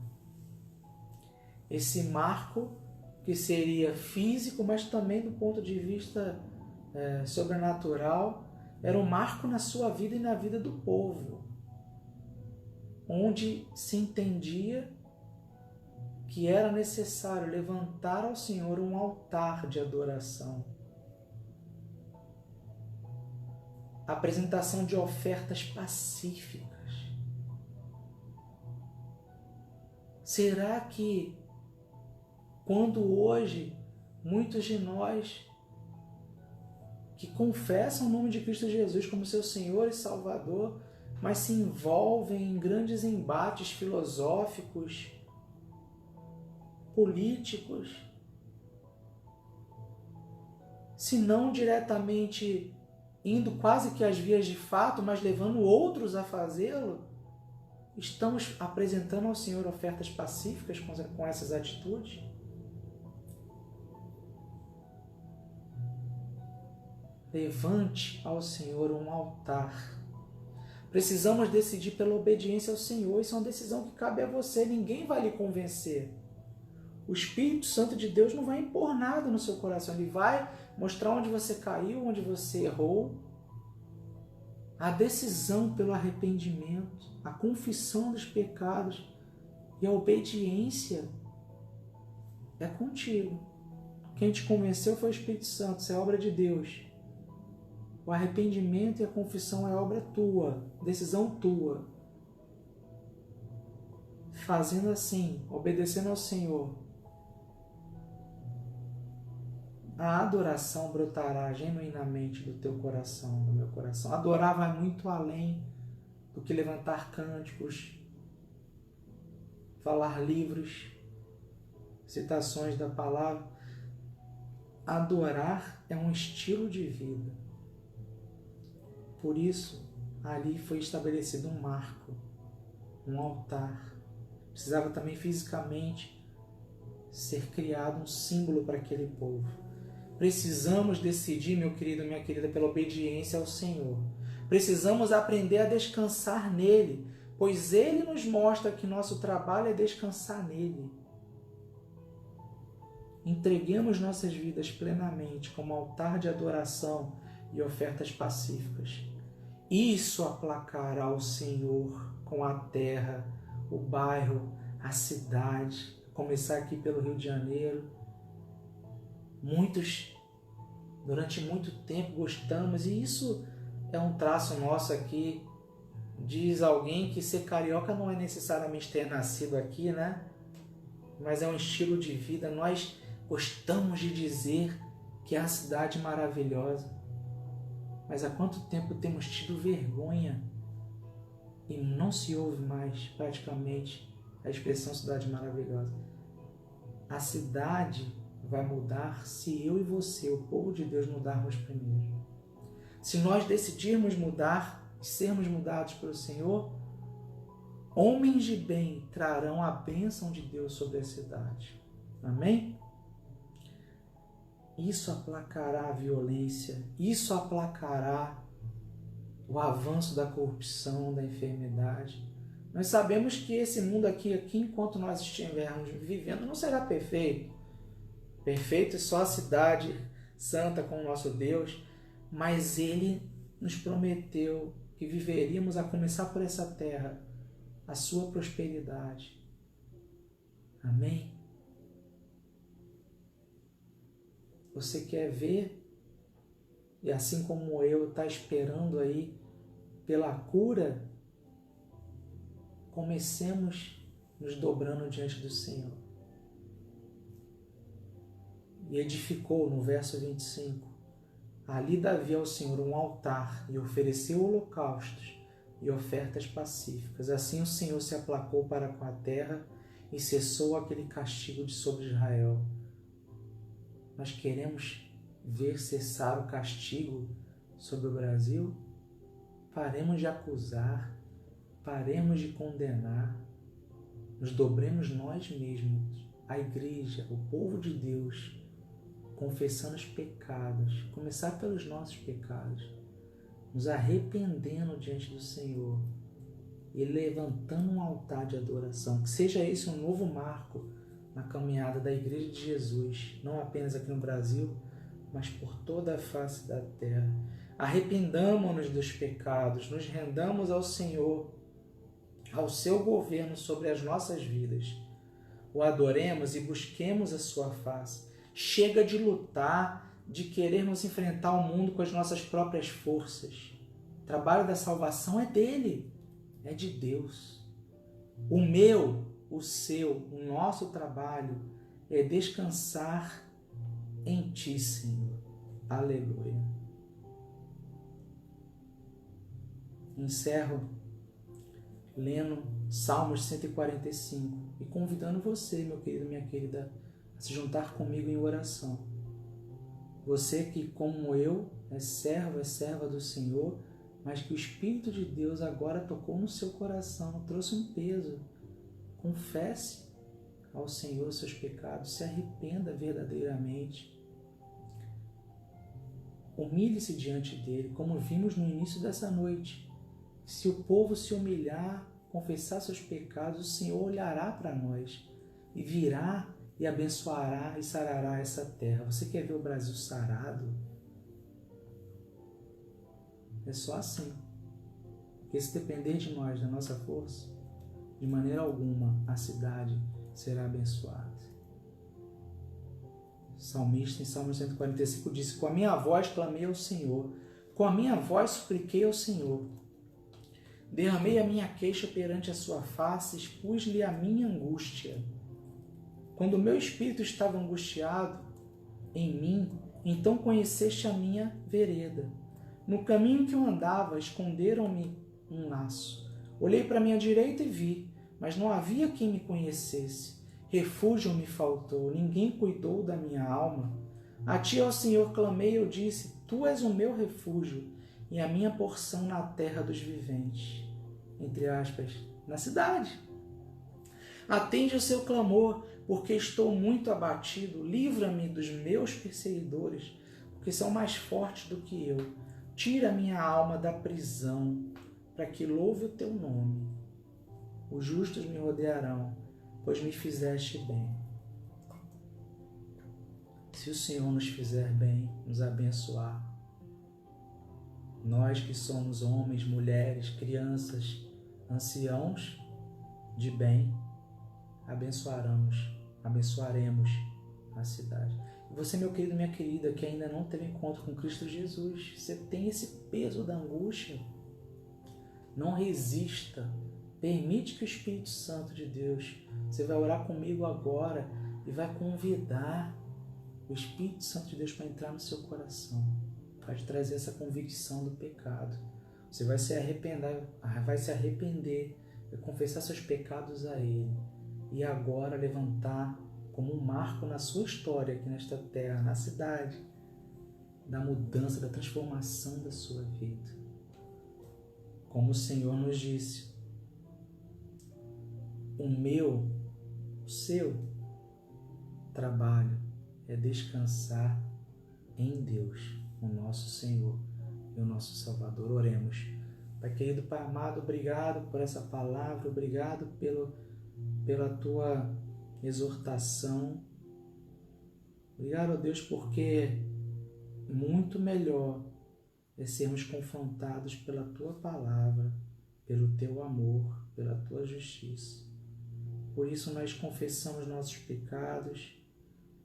Esse marco que seria físico, mas também do ponto de vista sobrenatural, era um marco na sua vida e na vida do povo, onde se entendia que era necessário levantar ao Senhor um altar de adoração, apresentação de ofertas pacíficas. Será que quando hoje muitos de nós que confessam o nome de Cristo Jesus como seu Senhor e Salvador, mas se envolvem em grandes embates filosóficos, políticos, se não diretamente indo quase que às vias de fato, mas levando outros a fazê-lo, estamos apresentando ao Senhor ofertas pacíficas com essas atitudes? Levante ao Senhor um altar. Precisamos decidir pela obediência ao Senhor. Isso é uma decisão que cabe a você. Ninguém vai lhe convencer. O Espírito Santo de Deus não vai impor nada no seu coração. Ele vai mostrar onde você caiu, onde você errou. A decisão pelo arrependimento, a confissão dos pecados e a obediência é contigo. Quem te convenceu foi o Espírito Santo. Isso é obra de Deus. O arrependimento e a confissão é obra tua, decisão tua. Fazendo assim, obedecendo ao Senhor, a adoração brotará genuinamente do teu coração, do meu coração. Adorar vai muito além do que levantar cânticos, falar livros, citações da palavra. Adorar é um estilo de vida. Por isso, ali foi estabelecido um marco, um altar. Precisava também fisicamente ser criado um símbolo para aquele povo. Precisamos decidir, meu querido, minha querida, pela obediência ao Senhor. Precisamos aprender a descansar nele, pois ele nos mostra que nosso trabalho é descansar nele. Entreguemos nossas vidas plenamente como altar de adoração e ofertas pacíficas. Isso aplacará o Senhor com a terra, o bairro, a cidade. Começar aqui pelo Rio de Janeiro. Muitos, durante muito tempo, gostamos, e isso é um traço nosso aqui. Diz alguém que ser carioca não é necessariamente ter nascido aqui, né? Mas é um estilo de vida. Nós gostamos de dizer que é a cidade maravilhosa. Mas há quanto tempo temos tido vergonha e não se ouve mais praticamente a expressão cidade maravilhosa. A cidade vai mudar se eu e você, o povo de Deus, mudarmos primeiro. Se nós decidirmos mudar e sermos mudados pelo Senhor, homens de bem trarão a bênção de Deus sobre a cidade. Amém? Isso aplacará a violência, isso aplacará o avanço da corrupção, da enfermidade. Nós sabemos que esse mundo aqui enquanto nós estivermos vivendo, não será perfeito. Perfeito é só a cidade santa com o nosso Deus, mas Ele nos prometeu que viveríamos, a começar por essa terra, a sua prosperidade. Amém? Você quer ver, e assim como eu, está esperando aí pela cura? Comecemos nos dobrando diante do Senhor. E edificou, no verso 25, ali Davi ao Senhor um altar e ofereceu holocaustos e ofertas pacíficas. Assim o Senhor se aplacou para com a terra e cessou aquele castigo de sobre Israel. Nós queremos ver cessar o castigo sobre o Brasil? Paremos de acusar, paremos de condenar, nos dobremos nós mesmos, a igreja, o povo de Deus, confessando os pecados, começar pelos nossos pecados, nos arrependendo diante do Senhor e levantando um altar de adoração. Que seja esse um novo marco na caminhada da Igreja de Jesus, não apenas aqui no Brasil, mas por toda a face da terra. Arrependamo-nos dos pecados, nos rendamos ao Senhor, ao seu governo sobre as nossas vidas. O adoremos e busquemos a sua face. Chega de lutar, de querermos enfrentar o mundo com as nossas próprias forças. O trabalho da salvação é dele, é de Deus. O meu, o seu, o nosso trabalho é descansar em ti, Senhor. Aleluia. Encerro lendo Salmos 145 e convidando você, meu querido, minha querida, a se juntar comigo em oração. Você que, como eu, é serva do Senhor, mas que o Espírito de Deus agora tocou no seu coração, trouxe um peso. Confesse ao Senhor os seus pecados, se arrependa verdadeiramente. Humilhe-se diante dele, como vimos no início dessa noite. Se o povo se humilhar, confessar seus pecados, o Senhor olhará para nós e virá e abençoará e sarará essa terra. Você quer ver o Brasil sarado? É só assim. Porque se depender de nós, da nossa força, de maneira alguma a cidade será abençoada. O salmista, em Salmo 145, disse: com a minha voz clamei ao Senhor, com a minha voz supliquei ao Senhor. Derramei a minha queixa perante a sua face, expus-lhe a minha angústia. Quando o meu espírito estava angustiado em mim, então conheceste a minha vereda. No caminho que eu andava, esconderam-me um laço. Olhei para a minha direita e vi, mas não havia quem me conhecesse. Refúgio me faltou, ninguém cuidou da minha alma. A ti, ó Senhor, clamei, eu disse: tu és o meu refúgio e a minha porção na terra dos viventes. Entre aspas, na cidade. Atende o seu clamor, porque estou muito abatido. Livra-me dos meus perseguidores, porque são mais fortes do que eu. Tira minha alma da prisão, para que louve o teu nome. Os justos me rodearão, pois me fizeste bem. Se o Senhor nos fizer bem, nos abençoar, nós que somos homens, mulheres, crianças, anciãos de bem, abençoaremos a cidade. E você, meu querido, minha querida, que ainda não teve encontro com Cristo Jesus, você tem esse peso da angústia, não resista. Permite que o Espírito Santo de Deus, você vai orar comigo agora e vai convidar o Espírito Santo de Deus para entrar no seu coração, para te trazer essa convicção do pecado. Você vai se arrepender, vai confessar seus pecados a Ele e agora levantar como um marco na sua história aqui nesta terra, na cidade, da mudança, da transformação da sua vida. Como o Senhor nos disse, o seu trabalho é descansar em Deus, o nosso Senhor e o nosso Salvador. Oremos. Pai querido, Pai amado, obrigado por essa palavra, obrigado pela tua exortação. Obrigado, ó Deus, porque muito melhor é sermos confrontados pela tua palavra, pelo teu amor, pela tua justiça. Por isso nós confessamos nossos pecados,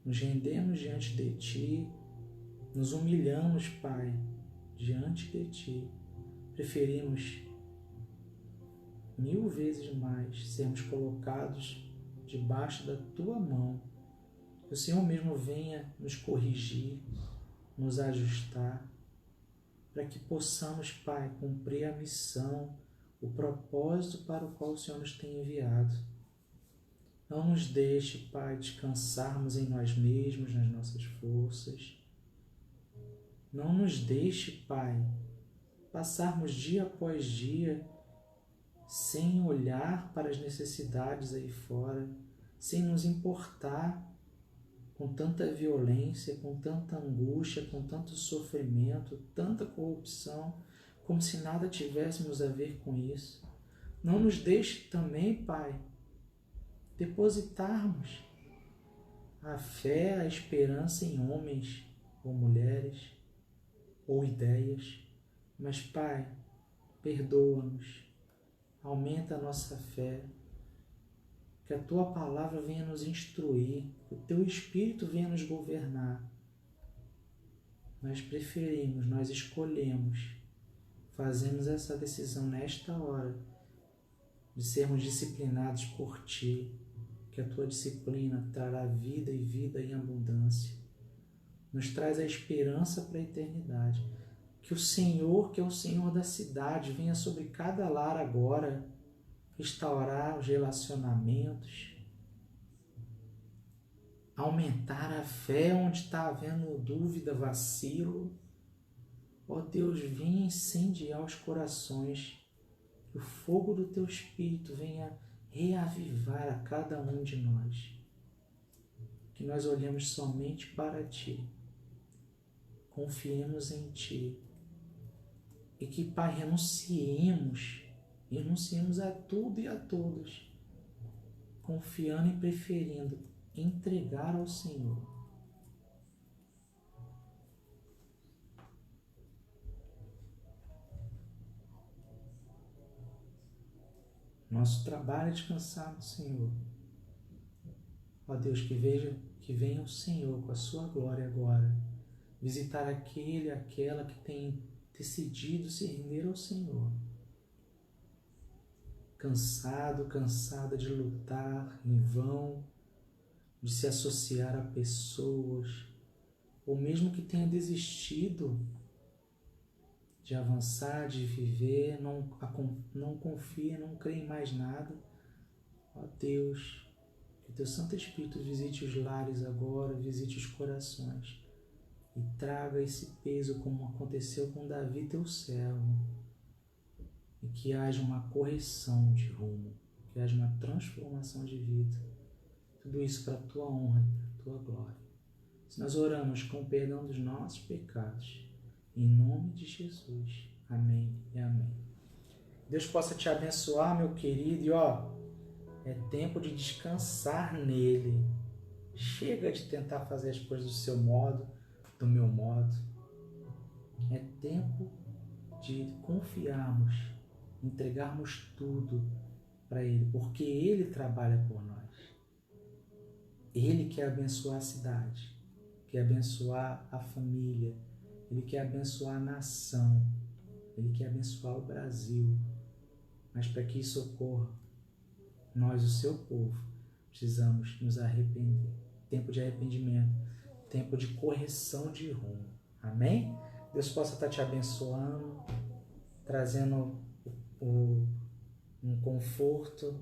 nos rendemos diante de Ti, nos humilhamos, Pai, diante de Ti. Preferimos 1000 vezes mais sermos colocados debaixo da Tua mão. Que o Senhor mesmo venha nos corrigir, nos ajustar, para que possamos, Pai, cumprir a missão, o propósito para o qual o Senhor nos tem enviado. Não nos deixe, Pai, descansarmos em nós mesmos, nas nossas forças. Não nos deixe, Pai, passarmos dia após dia sem olhar para as necessidades aí fora, sem nos importar com tanta violência, com tanta angústia, com tanto sofrimento, tanta corrupção, como se nada tivéssemos a ver com isso. Não nos deixe também, Pai, depositarmos a fé, a esperança em homens ou mulheres ou ideias, mas, Pai, perdoa-nos, aumenta a nossa fé, que a Tua palavra venha nos instruir, que o Teu Espírito venha nos governar. Nós preferimos, nós escolhemos, fazemos essa decisão nesta hora de sermos disciplinados por Ti, que a Tua disciplina trará vida e vida em abundância. Nos traz a esperança para a eternidade. Que o Senhor, que é o Senhor da cidade, venha sobre cada lar agora, restaurar os relacionamentos, aumentar a fé onde está havendo dúvida, vacilo. Ó Deus, venha incendiar os corações, que o fogo do Teu Espírito venha reavivar a cada um de nós, que nós olhemos somente para Ti, confiemos em Ti E que, Pai, renunciemos a tudo e a todos, confiando e preferindo entregar ao Senhor. Nosso trabalho é descansar no Senhor. Ó Deus, que venha o Senhor com a sua glória agora, visitar aquele e aquela que tem decidido se render ao Senhor. Cansado, cansada de lutar em vão, de se associar a pessoas, ou mesmo que tenha desistido de avançar, de viver, não confia, não crê em mais nada. Ó Deus, que o Teu Santo Espírito visite os lares agora, visite os corações e traga esse peso como aconteceu com Davi, Teu servo, e que haja uma correção de rumo, que haja uma transformação de vida. Tudo isso para a Tua honra e para a Tua glória. Se nós oramos com o perdão dos nossos pecados, em nome de Jesus. Amém e amém. Deus possa te abençoar, meu querido. E é tempo de descansar nele. Chega de tentar fazer as coisas do seu modo, do meu modo. É tempo de confiarmos, entregarmos tudo para Ele, porque Ele trabalha por nós. Ele quer abençoar a cidade, quer abençoar a família, Ele quer abençoar a nação, Ele quer abençoar o Brasil. Mas para que isso ocorra, nós, o seu povo, precisamos nos arrepender. Tempo de arrependimento, tempo de correção de rumo. Amém? Deus possa estar te abençoando, trazendo um conforto,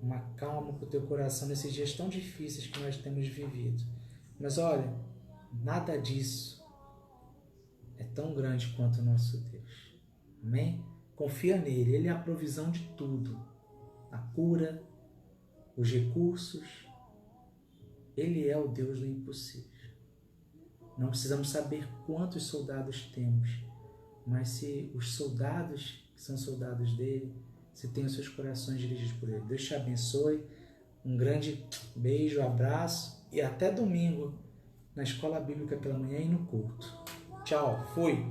uma calma para o teu coração nesses dias tão difíceis que nós temos vivido. Mas olha, nada disso é tão grande quanto o nosso Deus. Amém? Confia nele, ele é a provisão de tudo. A cura, os recursos. Ele é o Deus do impossível. Não precisamos saber quantos soldados temos, mas se os soldados que são soldados dele, se têm os seus corações dirigidos por ele. Deus te abençoe. Um grande beijo, abraço e até domingo na Escola Bíblica pela manhã e no culto. Tchau, fui!